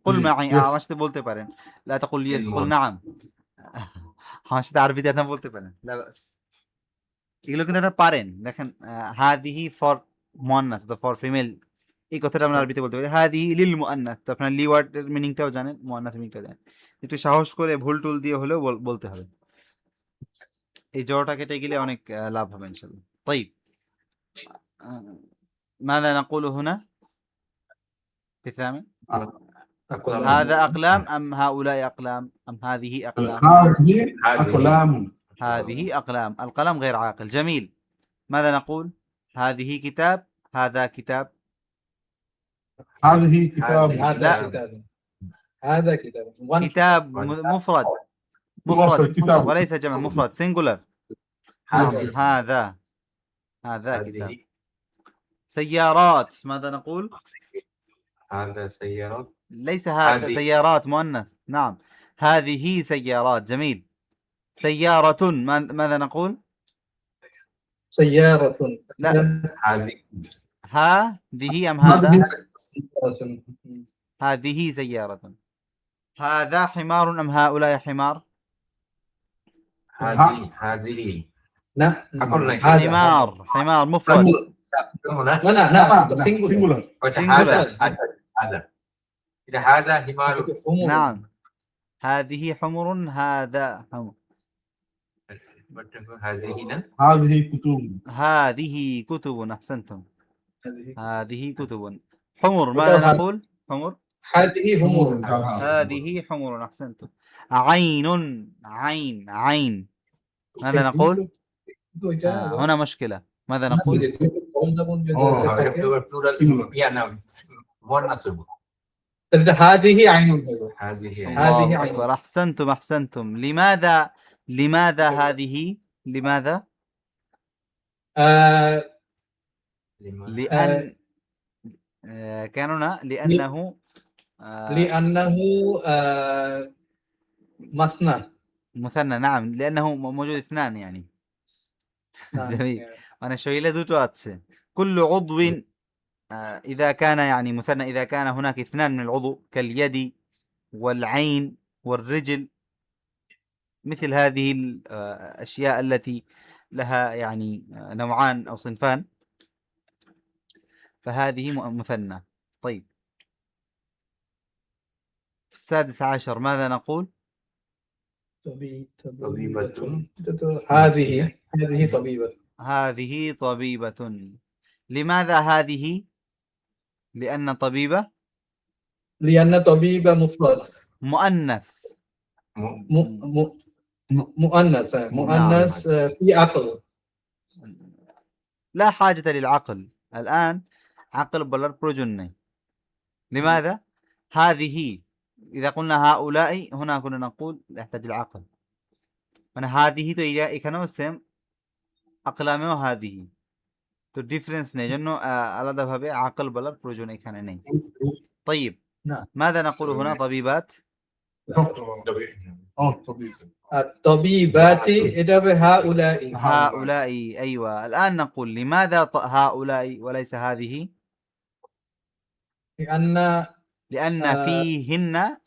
قل معي আমার সাথে বলতে পারেন لا تقول يس قل نعم আমার সাথে আরবিতে আপনি বলতে পারেন لا بأس এগুলো কিন্তু আপনারা পারেন দেখেন هذه for মুয়ান্নাস the for female এই কথাটা আমরা আরবিতে বলতে পারি هذه للمؤنث তো আপনারা লি ওয়ার্ডের মিনিংটাও জানেন মুয়ান্নাস মিনিংটাও জানেন একটু সাহস করে ভুল টুল দিয়ে হলেও বলতে হবে এই জড়টা কেটে গেলে অনেক লাভ হবে ইনশাআল্লাহ طيب ماذا نقول هنا في الثامن هذا أقلام أم هؤلاء أقلام أم هذه أقلام؟ هذه أقلام. هذه أقلام. القلم غير عاقل. جميل. ماذا نقول هذه كتاب هذا كتاب. هذه كتاب. هذا كتاب. هذا كتاب. كتاب مفرد. مفرد كتاب. وليس جمع مفرد singular. هذا كتاب. سيارات ماذا نقول هذا سيارات. ليس هذا هذه. سيارات مؤنث. نعم هذه سيارات. جميل. سيارة ماذا نقول سيارة. لا هذه أم هذا؟ هذه هذه سيارة. هذا حمار أم هؤلاء حمار؟ هذه لا أقول لك. هذا حمار مفرد. هنا لا singular. singular. هذا إذا هذا حمار نعم، هذه حمر، هذا حمر. هذه هنا هذه كتب. هذه كتب. أحسنتم. هذه كتب. حمر، وطبعاً ماذا نقول؟ حمر. هذه همور. هذه حمر. أحسنتم. عين. عين. ماذا نقول؟ هنا مشكلة. ماذا نقول؟ هذه عين. الله أكبر. أحسنتم. لماذا هذه؟ لماذا؟ لأن كاننا لأنه لأنه مثنى. مثنى. نعم، لأنه موجود اثنان يعني. جميل. أنا شوية دوتو أتسي. كل عضو إذا كان يعني مثنى، إذا كان هناك اثنان من العضو كاليد والعين والرجل، مثل هذه الأشياء التي لها يعني نوعان أو صنفان، فهذه مثنى. طيب، في 16 ماذا نقول؟ طبيبة. هذه طبيبة. هذه طبيبة. لماذا هذه؟ لأن طبيبة مفرد. مؤنث. مؤنث في عقل. لا حاجة للعقل الآن. عقل بلر بروجني. لماذا؟ هذه إذا قلنا هؤلاء هنا كنا نقول يحتاج العقل. من هذه تو إذا كانوا سم أقلامه هذه تو difference নেই জন্য আলাদাভাবে عقل بلر بروجن এখানে নেই. طيب، ماذا نقول هنا؟ طبيبات. الطبيبات إذا هؤلاء. أيوة. الآن نقول لماذا هؤلاء وليس هذه؟ لأن فيهن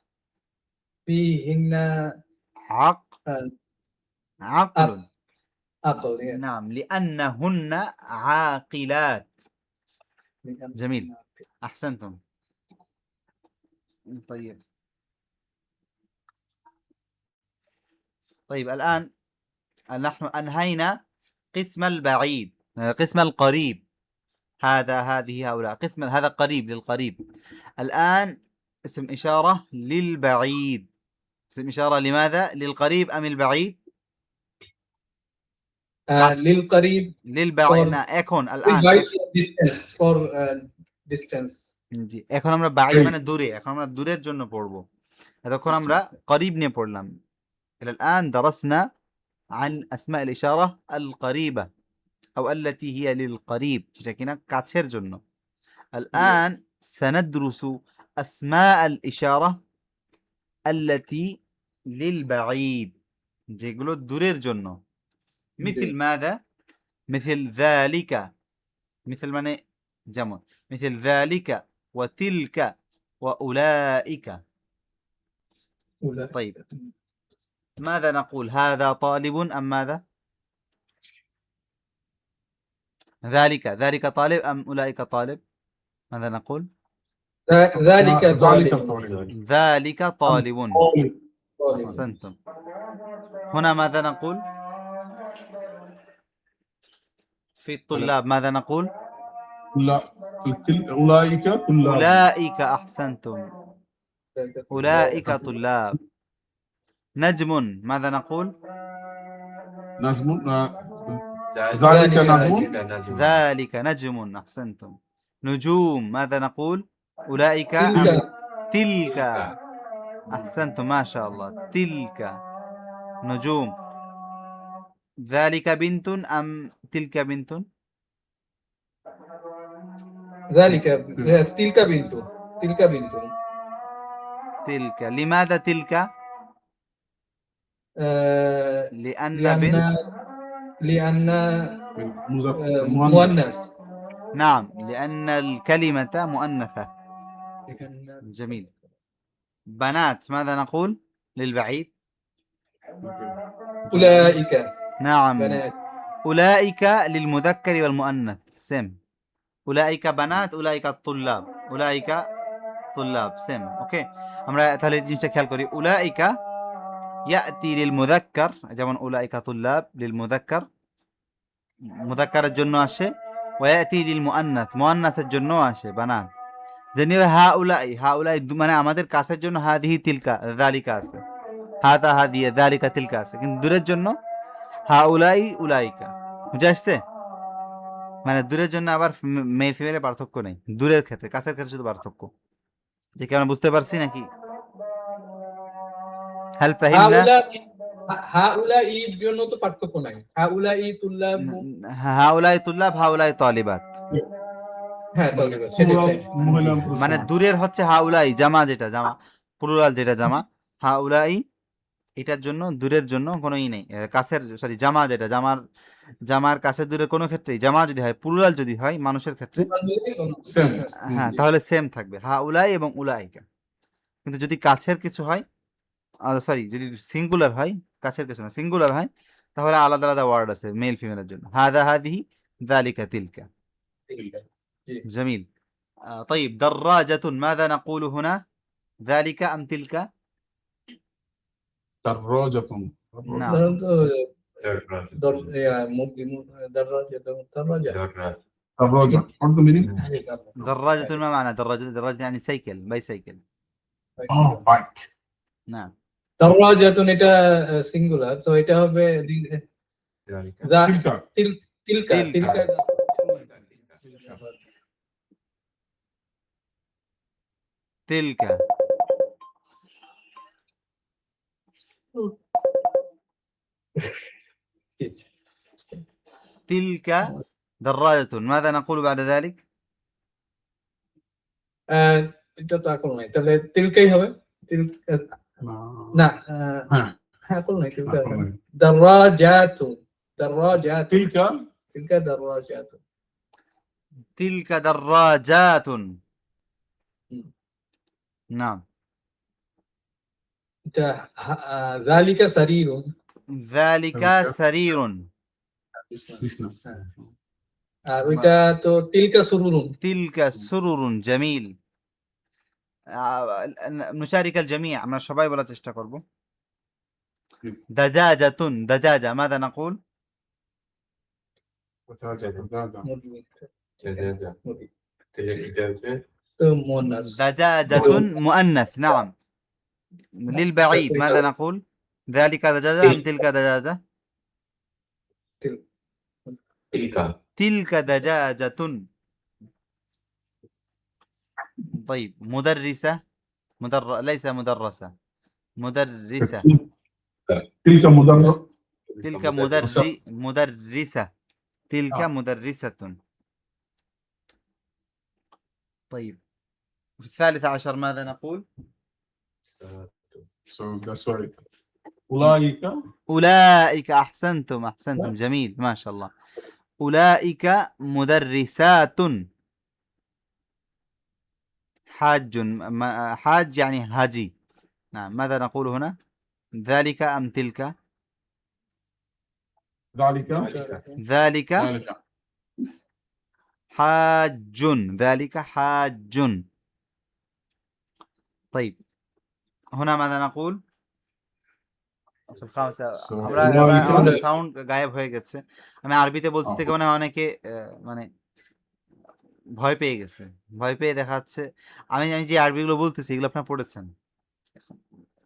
عقل. نعم، لأنهن عاقلات. جميل. أحسنتم. طيب الآن نحن أنهينا قسم البعيد، قسم القريب. هذه هؤلاء قسم، هذا قريب للقريب. الآن اسم إشارة للبعيد. اسم إشارة لماذا؟ للقريب أم البعيد؟ للقريب. للبعيد. এখন الآن for distance. এখন আমরা بعيد মানে দূরে, এখন আমরা দূরের জন্য পড়ব। এতক্ষণ আমরা قريب নিয়ে পড়লাম। إلى الآن درسنا عن أسماء الإشارة القريبة أو التي هي للقريب، যেটা কিনা কাছের জন্য। الآن سندرس أسماء الإشارة التي للبعيد، যেগুলো দূরের জন্য। مثل ماذا؟ مثل ذلك. مثل মানে যেমন مثل ذلك وتلك وأولئك. طيب، ماذا نقول؟ هذا طالب أم ماذا؟ ذلك طالب أم أولئك طالب؟ ماذا نقول؟ ذلك طالب. أحسنتم. هنا ماذا نقول؟ في الطلاب ماذا نقول؟ أولئك. أحسنتم. أولئك طلاب. نجم ماذا نقول؟ ذلك نجم. أحسنتم. نجوم ماذا نقول؟ أولئك. تلك. أحسنتم ما شاء الله. تلك نجوم. ذلك بنت أم تلك بنت؟ تلك بنت. تلك. لماذا تلك؟ لأن مؤنث. نعم لأن الكلمة مؤنثة. جميل. بنات ماذا نقول للبعيد؟ أولئك نعم بنات. أولئك للمذكر والمؤنث سم. أولئك بنات أولئك الطلاب أولئك طلاب سم. ওকে আমরা তাহলে এই জিনিসটা খেয়াল করি أولئك يأتي للمذكر যেমন أولئك طلاب للمذكر মুযাক্কারের জন্য আসে ويأتي للمؤنث মুআন্নাসের জন্য আসে বানাত। যেমনি হাউলাই মানে আমাদের কাছের জন্য হাদিহি তিলকা যালিকা আছে, হাদা হাদিয়া যালিকা তিলকা আছে, কিন্তু দূরের জন্য হাউলাই উলাইকা। বুঝে আসছে? মানে দূরের জন্য আবার মেল ফিমেলের পার্থক্য নেই, দূরের ক্ষেত্রে, কাছের ক্ষেত্রে শুধু পার্থক্য। যে কি আমরা বুঝতে পারছি নাকি? হাল ফাহিমনা? হাউলাইর জন্য তো পার্থক্য নাই। হাউলাই তুল্লাব, হাউলাই তুল্লাব হাউলাই তালিবাত। হ্যাঁ তালিবাত সেটাই same। মহিলা মানে দূরের হচ্ছে হাউলাই জামা, যেটা জামা প্লুরাল যেটা জামা, হাউলাই এটার জন্য দূরের জন্য কোনো ই নেই। কাছের সরি জামা যেটা জামার কাছের দূরের কোনো ক্ষেত্রেই জামা যদি হয় প্লুরাল যদি হয় মানুষের ক্ষেত্রে Same। হ্যাঁ তাহলে সেম থাকবে হাউলাই এবং উলাইকা। কিন্তু যদি কাছের কিছু হয় সরি যদি সিঙ্গুলার হয়, কাছের কিছু না সিঙ্গুলার হয়, তাহলে আলাদা আলাদা ওয়ার্ড আছে মেল ফিমেলের জন্য। হাদা হাদিহি যালিকা তিলকা। جميل. طيب دراجة ماذا نقول هنا؟ ذلك أم تلك؟ دراجة. نعم دراجة. دراجة. What the meaning? دراجة ما معنى دراجة؟ دراجة يعني سيكل بايسيكل. Oh, bike. نعم দরাজাতুন এটা সিঙ্গুলার, সো এটা হবে تلك. তিলকা। তিলকা تلك. تلك دراجة ماذا نقول بعد ذلك؟ এটা তো আকল নাই, তাহলে তিলকাই হবে। না হ্যাঁ, আকল নাই, তিলকা আকল নাই। দরাজাতুন। تلك. তিলকা দরাজাতুন। تلك دراجات. نعم এটা যালিকা সারিরুন। ذلك سرير. বিছনা। আর ওইটা তো তিলকা সুরুরুন। تلك سرر. جميل. نشارك الجميع আমরা সবাই বলার চেষ্টা করব। دجاجة. دجاجة ماذا نقول؟ তো মুয়ান্নাস। دجاجة مؤنث. نعم للبعيد ماذا نقول؟ ذلك دجاجة أم تلك دجاجة؟ تلك دجاجة. طيب مدرسة. ليس مدرسة، مدرسة. تلك مدرسة. تلك مدرسة. تلك مدرسة. طيب في الثالث عشر ماذا نقول؟ So that's right. أولئك. أولئك. أحسنتم جميل ما شاء الله. أولئك مدرسات. حاج يعني هاجي. نعم ماذا نقول هنا؟ ذلك أم تلك؟ ذلك حاج. ذلك حاج. طيب هنا ماذا نقول؟ في الخامسة আমাদের সাউন্ড গায়েব হয়ে গেছে। আমি আরবিতে বলছি থেকে মানে অনেকে মানে ভয় পেয়ে গেছে, ভয় পেয়ে দেখাচ্ছে আমি যে আরবিগুলো বলতেছি এগুলো আপনারা পড়েছেন,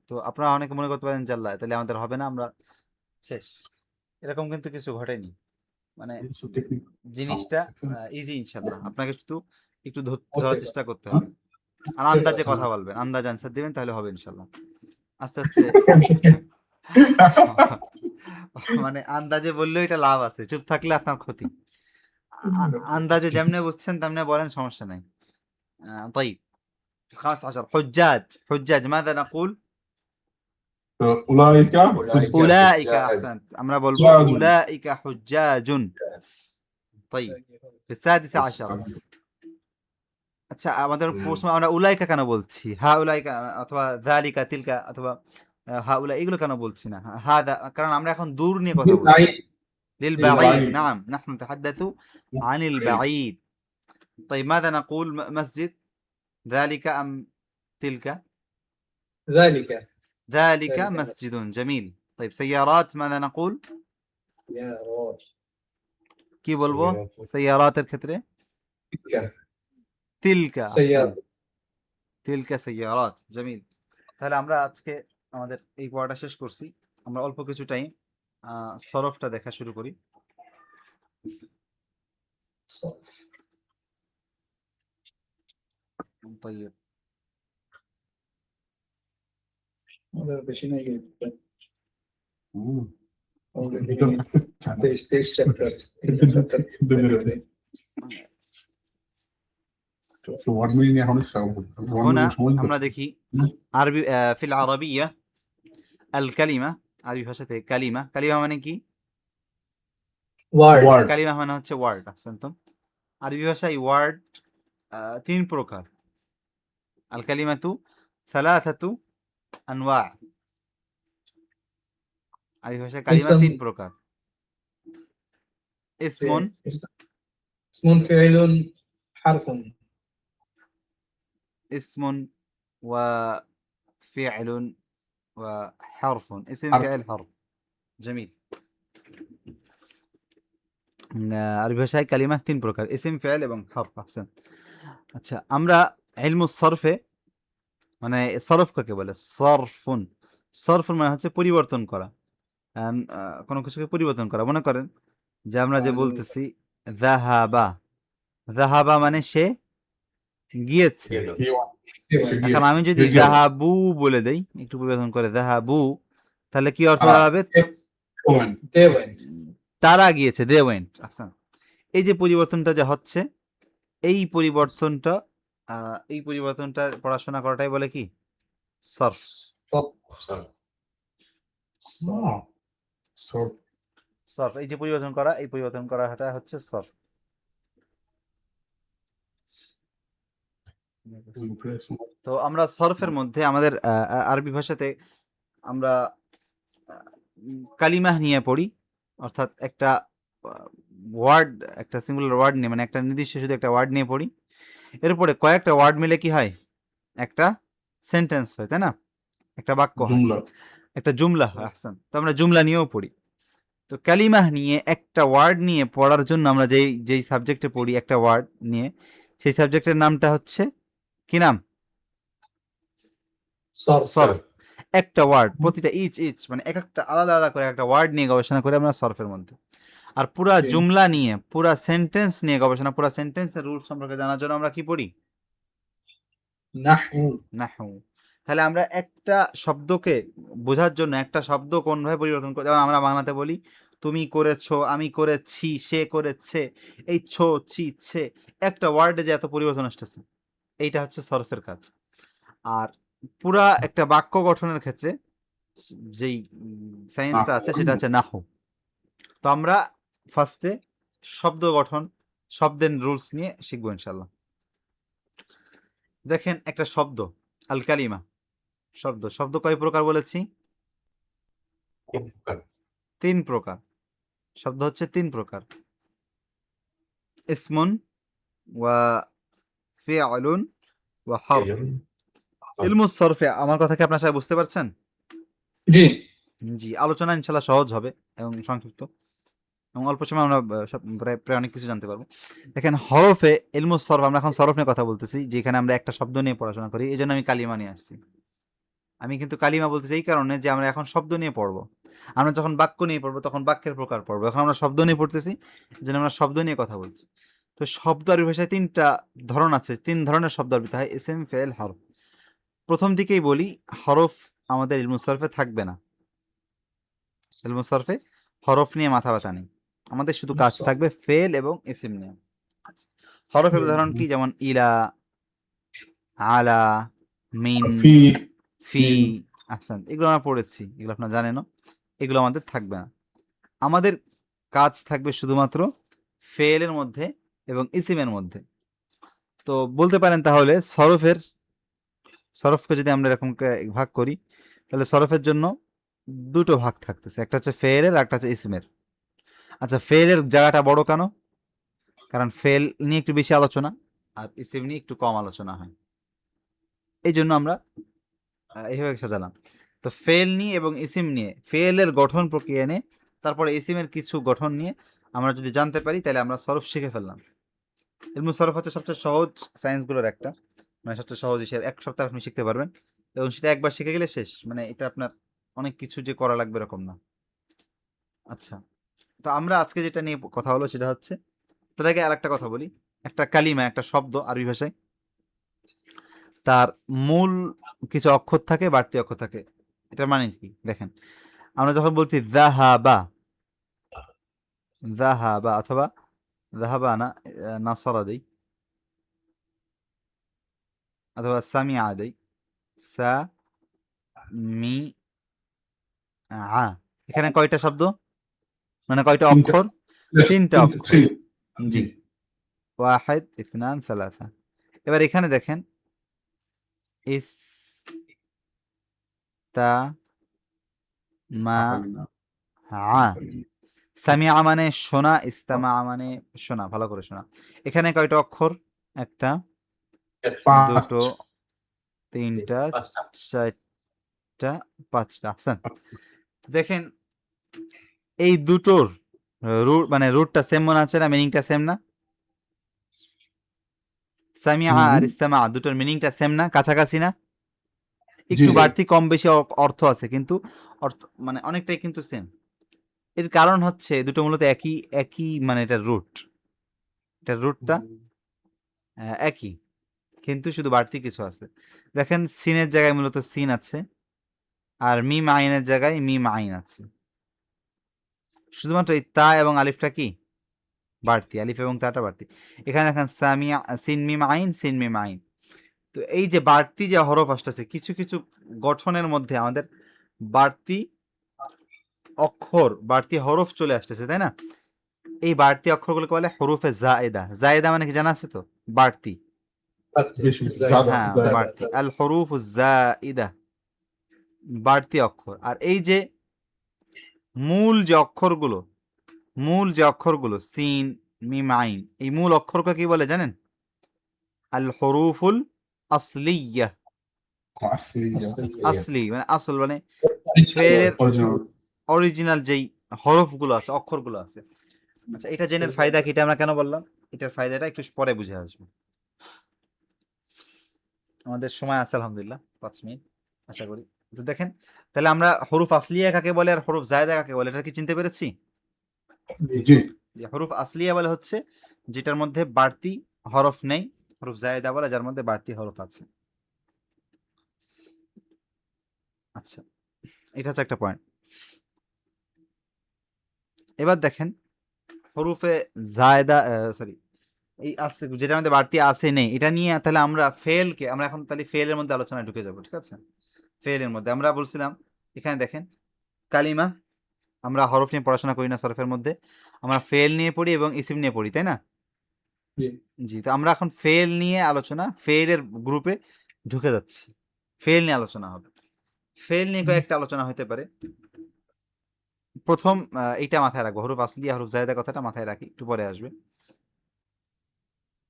তো আপনারা অনেকে মনে করতে পারেন জাল্লা তাহলে আমাদের হবে না, আমরা শেষ। এরকম কিন্তু কিছু ঘটেনি, মানে জিনিসটা ইজি ইনশাল্লাহ। আপনাকে শুধু একটু ধরার চেষ্টা করতে হবে আর আন্দাজে কথা বলবেন, আন্দাজ আনসার দিবেন, তাহলে হবে ইনশাল্লাহ। আস্তে আস্তে মানে আন্দাজে বললেও এটা লাভ আছে, চুপ থাকলে আপনার ক্ষতি। আন্দাজে যেমনে বুঝছেন তেমনে বলেন, সমস্যা নাই। طيب 15 حجاج ماذا نقول؟ أولئك. أحسنت. আমরা বলবো أولئك حجاج. طيب في السادسة عشر আচ্ছা আমাদের প্রশ্ন আমরা উলাইকা কেন বলছি হা উলাইকা অথবা যালিকা তিলকা অথবা হা উলাই এগুলো কেন বলছি না হাদা কারণ আমরা এখন দূর নিয়ে কথা বলছি بعيد للبعيد للبعيد. نعم نحن نتحدث عن البعيد طيب ماذا نقول مسجد ذلك أم تلك ذلك ذلك ذلك. مسجد جميل طيب سيارات ماذا نقول يا راجل কি বলবো سياراتের ক্ষেত্রে تلك تلك سيارة أحسن. تلك سيارات جميل তাহলে আমরা আজকে আমাদের এই পড়াটা শেষ করছি আমরা অল্প কিছু টাইম সরফটা দেখা শুরু করি صرف. طيب هذا বেশি নাই কিন্তু। مم. Already بدون- 23 chapters. So what meaning এখন هنا আমরা দেখি আরবি في العربية الكلمة আরবি ভাষাতে কালিমা কালিমা মানে কি Word. word কালিমা মানে হচ্ছে ওয়ার্ড আহসানতুম আরবি ভাষায় ওয়ার্ড তিন প্রকার আল কালিমাতু সালাসাতু আনওয়া আরবি ভাষায় কালিমা ইসম- তিন প্রকার ইসমুন اسم فعل حرف اسم وفعل وحرف اسم حرف. فعل حرف جميل আরবি ভাষায় কালিমা তিন প্রকার ইসম ফেল এবং হরফ আহসান আচ্ছা আমরা ইলমুস সরফে মানে সরফ কাকে বলে সরফুন সরফুন মানে হচ্ছে পরিবর্তন করা কোনো কিছুকে পরিবর্তন করা মনে করেন যে আমরা যে বলতেছি যাহাবা যাহাবা মানে সে গিয়েছে এখন আমি যদি গিয়ে গেল। যাহাবু বলে দেই একটু পরিবর্তন করে যাহাবু তাহলে কি অর্থ হবে woman they went. তারা গিয়েছে দে ওয়েন্ট আচ্ছা এই যে পরিবর্তনটা যে হচ্ছে এই পরিবর্তনটার পড়াশোনা করাটাই বলে কি সরফ oh so সরফ এই যে পরিবর্তন করাটা হচ্ছে সরফ তো আমরা সরফের মধ্যে আমাদের আরবি ভাষাতে আমরা কালিমাহ নিয়ে পড়ি অর্থাৎ একটা ওয়ার্ড একটা সিঙ্গুলার ওয়ার্ড নিয়ে মানে একটা নির্দিষ্ট শুধু একটা ওয়ার্ড নিয়ে পড়ি এরপরে কয়েকটা ওয়ার্ড মিলে কি হয় একটা সেন্টেন্স হয় তাই না একটা বাক্য হয় জুমলা একটা জুমলা হয় আহসান তো আমরা জুমলা নিয়েও পড়ি তো কালিমাহ নিয়ে একটা ওয়ার্ড নিয়ে পড়ার জন্য আমরা যেই সাবজেক্টে পড়ি একটা ওয়ার্ড নিয়ে সেই সাবজেক্টের নামটা হচ্ছে কি নাম صرف. সরফ একটা ওয়ার্ড প্রতিটা ইচ মানে এক একটা আলাদা আলাদা করে একটা ওয়ার্ড নিয়ে গবেষণা করে আমরা সরফের মধ্যে আর পুরা Okay. জুমলা নিয়ে পুরা সেন্টেন্স নিয়ে গবেষণা পুরা সেন্টেন্সের রুল সম্পর্কে জানার জন্য আমরা কি পড়ি نحو নাহু তাহলে আমরা একটা শব্দকে বোঝার জন্য একটা শব্দ কোনভাবে পরিবর্তন করি যেমন আমরা বাংলাতে বলি তুমি করেছো আমি করেছি সে করেছে এই ছো চি ছে একটা ওয়ার্ডে যে এত পরিবর্তন আসতেছে এইটা হচ্ছে সরফের কাজ আর পুরা একটা বাক্য গঠনের ক্ষেত্রে যেই সায়েন্সটা আছে সেটা হচ্ছে নাহু তো আমরা ফার্স্টে শব্দ গঠন শব্দের রুলস নিয়ে শিখবো ইনশাল্লাহ দেখেন একটা শব্দ আল কালিমা শব্দ কয় প্রকার বলেছি তিন প্রকার শব্দ হচ্ছে তিন প্রকার ইসমুন ওয়া ফিআলুন ওয়া হরফ ইলমুস সরফে আমার কথা কি আপনারা সবাই বুঝতে পারছেন জি জি আলোচনা ইনশাল্লাহ সহজ হবে এবং সংক্ষিপ্ত এবং অল্প সময় আমরা প্রায় অনেক কিছু জানতে পারবো দেখেন হরফে ইলমুস সরফ আমরা এখন সরফ নিয়ে কথা বলতেছি যেখানে আমরা একটা শব্দ নিয়ে পড়াশোনা করি এই জন্য আমি কালিমা নিয়ে আসছি আমি কিন্তু কালিমা বলতেছি এই কারণে যে আমরা এখন শব্দ নিয়ে পড়বো আমরা যখন বাক্য নিয়ে পড়বো তখন বাক্যের প্রকার পড়বো এখন আমরা শব্দ নিয়ে পড়তেছি এই জন্য আমরা শব্দ নিয়ে কথা বলছি তো শব্দ আরবি ভাষায় তিনটা ধরন আছে তিন ধরনের শব্দ আরবিতে হয় ইসম ফেল হরফ প্রথম দিকেই বলি হরফ আমাদের ইলমুস সরফে থাকবে না ইলমুস সরফে হরফ নিয়ে মাথা ব্যথা নেই আমাদের শুধু কাজ থাকবে ফেল এবং ইসিম নিয়ে হরফের উদাহরণ কি যেমন ইলা আলা মিন ফি ফি আহসান এগুলো আমরা পড়েছি এগুলো আপনারা জানেন এগুলো আমাদের থাকবে না আমাদের কাজ থাকবে শুধুমাত্র ফেলের মধ্যে এবং ইসিমের মধ্যে। তো বলতে পারেন তাহলে সরফকে যদি আমরা এরকম ভাগ করি, তাহলে সরফের জন্য দুটো ভাগ থাকতেছে, একটা হচ্ছে ফেলের আর একটা হচ্ছে ইসমের। আচ্ছা, ফেলের জায়গাটা বড় কেন? কারণ ফেল নিয়ে একটু বেশি আলোচনা আর ইসিম নিয়ে একটু কম আলোচনা হয়, এই জন্য আমরা এইভাবে সাজালাম। তো ফেল নিয়ে এবং ইসিম নিয়ে, ফেলের গঠন প্রক্রিয়া নিয়ে, তারপরে ইসিমের কিছু গঠন নিয়ে আমরা যদি জানতে পারি, তাহলে আমরা সরফ শিখে ফেললাম। ইলমু সরফ হচ্ছে সবচেয়ে সহজ সায়েন্সগুলোর একটা, মানে সবচেয়ে সহজ হিসেবে 1 সপ্তাহে আপনি শিখতে পারবেন, এবং সেটা একবার শিখে গেলে শেষ। মানে এটা আপনার অনেক কিছু যে করা লাগবে এরকম না। আচ্ছা, তো আমরা আজকে যেটা নিয়ে কথা হলো সেটা হচ্ছে, তার আগে আরেকটা কথা বলি। একটা কালিমা, একটা শব্দ আরবি ভাষায়, তার মূল কিছু অক্ষর থাকে, বাড়তি অক্ষর থাকে। এটার মানে কি দেখেন, আমরা যখন বলছি যাহাবা, যাহাবা অথবা যাহাবা না, নাসারা দেই অথবা সামিআ দেই, সা মি আ, এখানে কয়টা শব্দ, মানে কয়টা অক্ষর? 3টা অক্ষর। Three. জি, ওয়াহিদ, ইসনান, সালাসা। এবার এখানে দেখেন, ইস তা মা আ, সামিআ মানে শোনা, ইস্তামা মানে শোনা, ভালো করে শোনা। এখানে কয়টা অক্ষর? একটা, দুটো, তিনটা, পাঁচটা। চারটা, পাঁচটা। আহসান। দেখেন এই দুটোর রুট, মানে রুটটা সেম মনে আছে না, মিনিংটা সেম না? সামিআ আর ইস্তামা দুটোর মিনিংটা সেম না, কাছাকাছি না? একটু জি। বাড়তি কম বেশি অর্থ আছে, কিন্তু অর্থ মানে অনেকটাই কিন্তু সেম। এর কারণ হচ্ছে দুটো মূলত একই একই, মানে এটার রুটটা একই, কিন্তু শুধু বাড়তি কিছু আছে। দেখেন সিনের জায়গায় মূলত সিন আছে, আর মিম আইনের জায়গায় মিম আইন আছে। শুধুমাত্র এই তা এবং আলিফটা কি বাড়তি, আলিফ এবং তাটা বাড়তি। এখানে দেখেন সামিয়া, সিন মিম আইন, সিন মিম আইন। তো এই যে বাড়তি যে হরফ আসতেছে, কিছু কিছু গঠনের মধ্যে আমাদের বাড়তি অক্ষর, বাড়তি হরফ চলে আসতেছে, তাই না? এই বাড়তি অক্ষরগুলোকে বলে হরুফে জায়েদা। জায়েদা মানে কি জানা আছে তো? বাড়তি। হ্যাঁ, বাড়তি। আল হরুফ জাইদা, বাড়তি অক্ষর। আর এই যে মূল যে অক্ষরগুলো সিন মিম আইন, এই মূল অক্ষরকে কি বলে জানেন? আল হরুফুল আসলিয়া। আসলি মানে আসল, মানে ফেলের অরিজিনাল যেই হরফগুলো আছে, অক্ষরগুলো আছে। আচ্ছা, এটা জেনের ফায়দা কি, এটা আমরা কেন বললাম, এটার ফায়দাটা একটু পরে বুঝে আসবো। আমাদের সময় আছে আলহামদুলিল্লাহ 5 মিনিট আশা করি। তো দেখেন, তাহলে আমরা হরুফ আসলিয়া কাকে বলে আর হরুফ জায়েদা কাকে বলে, এটা কি চিনতে পেরেছি? জি। যে হরুফ আসলিয়া বলে হচ্ছে যেটার মধ্যে বাড়তি হরফ নেই, হরুফ জায়েদা বলে যার মধ্যে বাড়তি হরফ আছে। আচ্ছা, এটা হচ্ছে একটা পয়েন্ট। এবার দেখেন হরুফে জায়েদা, সরি, এই আছে যেটার মধ্যে বাড়তি আছে নেই, এটা নিয়ে তাহলে আমরা ফেলকে, আমরা এখন তাহলে ফেলের মধ্যে আলোচনায় ঢুকে যাব, ঠিক আছে? ফেলের মধ্যে আমরা বলছিলাম, এখানে দেখেন কালিমা, আমরা হরফ নিয়ে পড়াশোনা করি না সরফের মধ্যে, আমরা ফেল নিয়ে পড়ি এবং ইসিম নিয়ে পড়ি, তাই না? জি, তো আমরা এখন ফেল নিয়ে আলোচনা, ফেলের গ্রুপে ঢুকে যাচ্ছি। ফেল নিয়ে আলোচনা হবে। ফেল নিয়ে কয়েকটা আলোচনা হতে পারে। প্রথম এইটা মাথায় রাখবো, হরুফ আসলিয়া হরুফ জায়েদা কথাটা মাথায় রাখি, একটু পরে আসবে।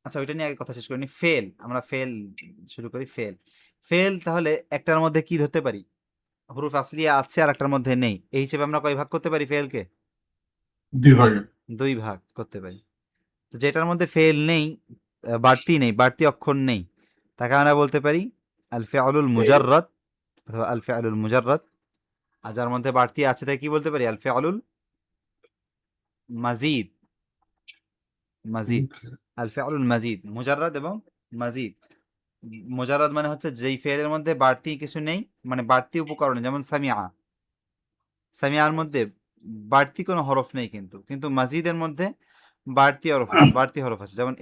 আচ্ছা, ওইটা নিয়ে আগে কথা শেষ করিনি। ফেল, আমরা ফেল শুরু করি। ফেল তাহলে একটার মধ্যে কি ধরতে পারি? হরুফ আসলিয়া আছে আর একটার মধ্যে নেই, এই হিসেবে আমরা কয় ভাগ করতে পারি ফেলকে? 2 ভাগ করতে পারি। তো যেটার মধ্যে ফেল নেই, বাড়তি নেই, বাড়তি অক্ষর নেই, তাকে আমরা বলতে পারি আল ফিআলুল মুজাররাদ অথবা আল ফিআলুল মুজাররাদ। আর যার মধ্যে বাড়তি আছে তাকে কি বলতে পারি? আল ফিআলুল মাজিদ। আল ফিআলুল মাজিদ, মুজাররাদ এবং মাজিদ। মুজাররাদ মানে হচ্ছে যেই ফেলের মধ্যে বাড়তি কিছু নেই, মানে বাড়তি উপকরণ, যেমন সামিয়ার মধ্যে বাড়তি কোনো হরফ নেই, কিন্তু মাজিদের মধ্যে বাড়তি হরফ আছে, যেমন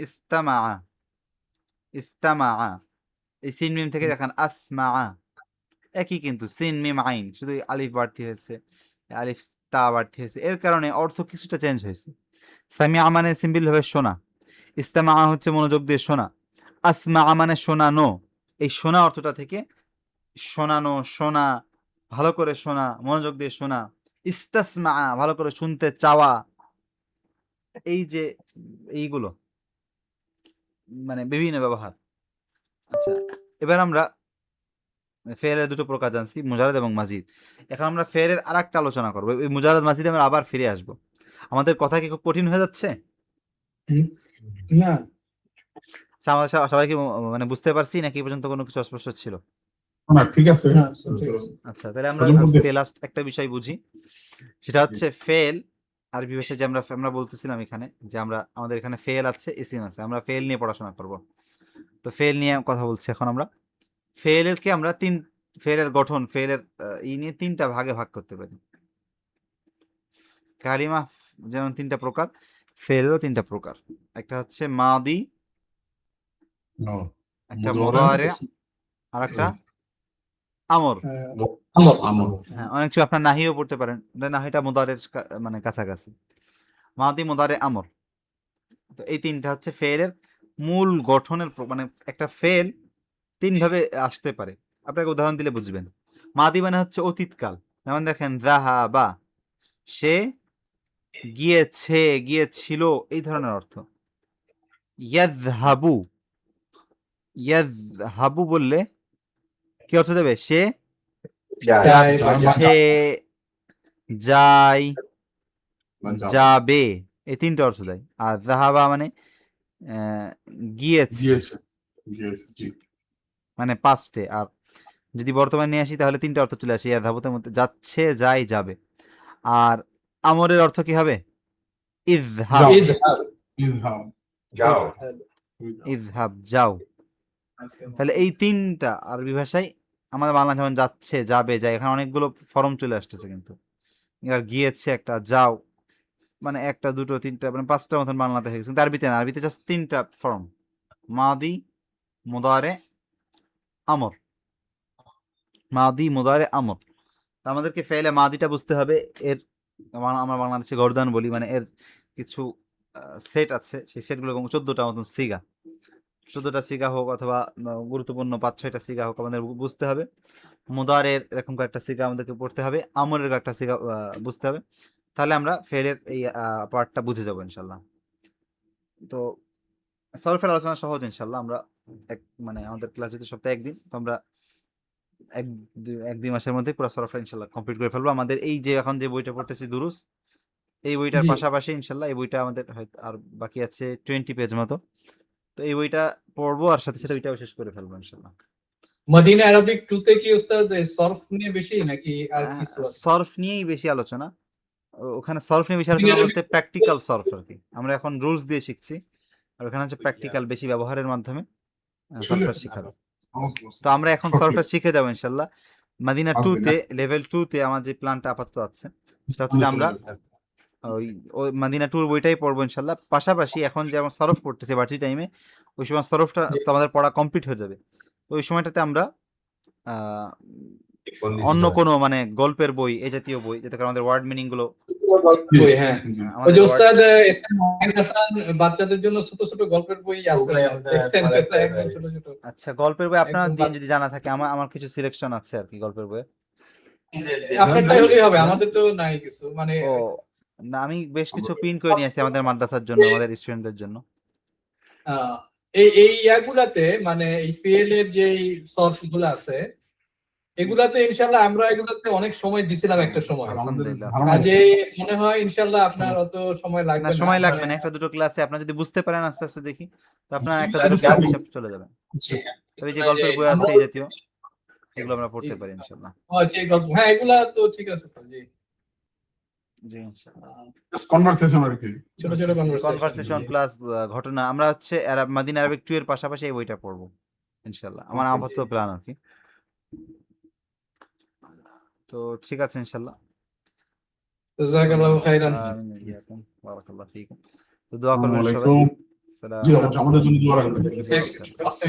ইস্তামা। এই সিন মিম থেকে দেখেন আসমা, একই কিন্তু সিন মিম আইন, শুধু আলিফ বাড়তি হয়েছে, আলিফ তা বাড়তি হয়েছে, এর কারণে অর্থ কিছুটা চেঞ্জ হয়েছে। সামিয়া মানে সিম্পল ভাবে শোনা, ইস্তামা হচ্ছে মনোযোগ দিয়ে শোনা, আসমা মানে শোনানো, এই শোনা অর্থটা থেকে শোনানো, শোনা, ভালো করে শোনা, মনোযোগ দিয়ে শোনা, ইস্তাসমা ভালো করে শুনতে চাওয়া, এই যে এইগুলো মানে বিভিন্ন ব্যবহার। আচ্ছা, এবার আমরা ফেলের দুটো প্রকার জানছি, মুজারদ এবং মাজিদ। এখন আমরা ফেলের আর একটা আলোচনা করবো, এই মুজারদ মাজিদে আমরা আবার ফিরে আসবো। আমাদের কথা কি খুব কঠিন হয়ে যাচ্ছে? না আচ্ছা, আমাদের সবাই কি মানে বুঝতে পারছি নাকি এই পর্যন্ত কোনো কিছু অস্পষ্ট ছিল? না ঠিক আছে না, ঠিক আছে। আচ্ছা, তাহলে আমরা প্রথম আজকে বুঝতেছি। লাস্ট একটা বিষয় বুঝি, সেটা হচ্ছে ফেল। আরবি ভাষায় যে আমরা বলতেছিলাম এখানে যে আমাদের এখানে ফেল আছে, ইসিম আছে, আমরা ফেল নিয়ে পড়াশোনা করব। তো ফেল নিয়ে কথা বলছি এখন আমরা। ফেলেরকে আমরা ফেলের গঠন, ফেলের নিয়ে তিনটা ভাগে ভাগ করতে পারি। কালিমা যেমন তিনটা প্রকার, ফেলেরও তিনটা প্রকার। একটা হচ্ছে মাদি, No. একটা মুদারে, মুদারে, আর একটা আমর। আমর হ্যাঁ, অনেক কিছু আপনার নাহিও পড়তে পারেন, নাহিটা মুদারের মানে কাছাকাছি। মাদি, মুদারে, আমর। তো এই তিনটা হচ্ছে ফেলের মূল গঠনের মানে একটা ফেল তিন ভাবে আসতে পারে। আপনাকে উদাহরণ দিলে বুঝবেন। মাদি মানে হচ্ছে অতীতকাল, যেমন দেখেন যাহাবা, সে গিয়েছে, গিয়েছিল, এই ধরনের অর্থ। ইয়াযহাবু, ইয়াযহাবু বললে কি অর্থ দেবে? সে যায়, সে যায়, না যাবে। যাবে, এই তিনটা অর্থ দেয়। আর যাহাবা মানে গিয়েছে, গিয়েছে গিয়েছে জি মানে পাস্টে। আর যদি বর্তমানে নিয়ে আসি তাহলে তিনটা অর্থ চলে আসে ইয়াযহাবুতের মধ্যে, যাচ্ছে, যায়, যাবে। আর আমরের অর্থ কি হবে? ইযহাব, যাও। ইযহাব ইযহাব যাও। ইযহাব, যাও। তাহলে এই তিনটা আরবি ভাষায় আমাদের বাংলা যেমন যাচ্ছে, যাবে, যায়, এখানে অনেকগুলো ফর্ম চলে আসতেছে কিন্তু। এবার গিয়েছে একটা, যাও মানে একটা, দুটো, তিনটা, মানে পাঁচটা মতন বাংলাতে হয়ে গেছে, কিন্তু আরবিতে না, আরবিতে জাস্ট তিনটা ফর্ম, মাদি, মুদারে, আমর। মাদি, মুদারে, আমর। তো আমাদেরকে ফেলে মাদিটা বুঝতে হবে, এর আমরা বাংলাদেশে গর্দান বলি, মানে এর কিছু সেট আছে, সেই সেটগুলো 14টা মতন সিগা, 14টা সিগা হোক অথবা গুরুত্বপূর্ণ 5-6টা সিগা হোক, আমাদের বুঝতে হবে। মুদারের এরকম কয়েকটা সিগা আমাদেরকে পড়তে হবে, আমরের কয়েকটা সিগা বুঝতে হবে, তাহলে আমরা ফেলের এই পার্টটা বুঝে যাবো ইনশাল্লাহ। তো সরফের আলোচনা সহজ ইনশাল্লাহ। আমরা মানে আমাদের ক্লাস যেতে সপ্তাহে একদিন, তো আমরা এক দুই মাসের মধ্যে পুরো সরফটা ইনশাল্লাহ কমপ্লিট করে ফেলবো। আমাদের এই যে এখন যে বইটা পড়তেছি দুরুস, এই বইটার জি। পাশাপাশি ইনশাল্লাহ এই বইটা আমাদের হয়তো আর বাকি আছে 20 পেজ মতো, তো এই বইটা পড়বো আর সাথে সাথে ওইটাও শেষ করে ফেলবো ইনশাল্লাহ। মদিনা আরবিক 2 তে কি ওস্তাদ সরফ নিয়ে বেশি নাকি আর কিছু আছে? সরফ নিয়েই বেশি আলোচনা। ওখানে সরফ নিয়ে বেশি আলোচনা বলতে প্র্যাকটিক্যাল সরফ আর কি। আমরা এখন রুলস দিয়ে শিখছি, আর ওখানে হচ্ছে প্র্যাকটিক্যাল বেশি ব্যবহারের মাধ্যমে সরফটা শেখাবে। তো আমরা এখন সরফটা শিখে যাবো ইনশাল্লাহ। মাদিনা 2 তে, লেভেল 2 তে আমার যে প্ল্যানটা আপাতত আছে সেটা হচ্ছে যে আমরা ওই মাদিনা 2 বইটাই পড়বো ইনশাল্লাহ। পাশাপাশি এখন যে আমার সরফ পড়তেছে বাড়তি টাইমে, ওই সময় সরফটা তো আমাদের পড়া কমপ্লিট হয়ে যাবে। তো ওই সময়টাতে আমরা অন্য কোনো মানে গল্পের বই, এই জাতীয় বই, যাতে করে আমাদের ওয়ার্ড মিনিং গুলো বই, হ্যাঁ। ওই আমাদের যে word- ওস্তাদ এসএম মাহিদ হাসান বাচ্চাদের জন্য ছোট ছোট গল্পের বই আছে, দেখছেন? একদম ছোট ছোট। আচ্ছা, গল্পের বই আপনার একদম দিন যদি জানা থাকে, আমার কিছু সিলেকশন আছে আর কি গল্পের বই। আপনারটাই হলেই হবে, আমাদের তো নাই কিছু, মানে ও না, আমি বেশ কিছু প্রিন্ট করে নিয়ে আসছি আমাদের মাদ্রাসার জন্য, আমাদের স্টুডেন্টদের জন্য। এই ইয়াগুলাতে মানে এই ফেল এর যে সর্স গুলো আছে, এগুলাতে ইনশাআল্লাহ আমরা এগুলাতে অনেক সময় দিছিলাম একটা সময়। আলহামদুলিল্লাহ। কাজে মনে হয় ইনশাআল্লাহ আপনার অত সময় লাগবে না, না। সময় লাগবে মানে না, একটা দুটো ক্লাসে আপনার যদি বুঝতে পারেন আস্তে আস্তে দেখি, তো আপনার একটা আস্তে দুটো আস্তে ক্লাস বুঝতে হিসাব চলে যাবে। তো এই যে গল্পের বই আছে এই জাতীয়, এগুলো আমরা পড়তে পারি ইনশাআল্লাহ। আচ্ছা, এই গল্প, হ্যাঁ এগুলা তো ঠিক আছে তো, জি। জি ইনশাআল্লাহ। কনভারসেশন আর কি ছোট ছোট কনভারসেশন প্লাস ঘটনা। আমরা হচ্ছে মাদিনা আরবিক 2 এর পাশাপাশি এই বইটা পড়বো ইনশাআল্লাহ, আমার Okay. আপাতত প্ল্যান আর কি। তো ঠিক আছে ইনশাআল্লাহ। জাযাকাল্লাহু খাইরান। আমিন ওয়া ইয়াকুম, বারাকাল্লাহু ফীকুম। তো দোয়া করবেন আসসালামু সবাই। আলাইকুম। সালাম। জি আমাদের জন্য দোয়া রাখবেন। জি, ইনশাআল্লাহ। ঠিক আছে।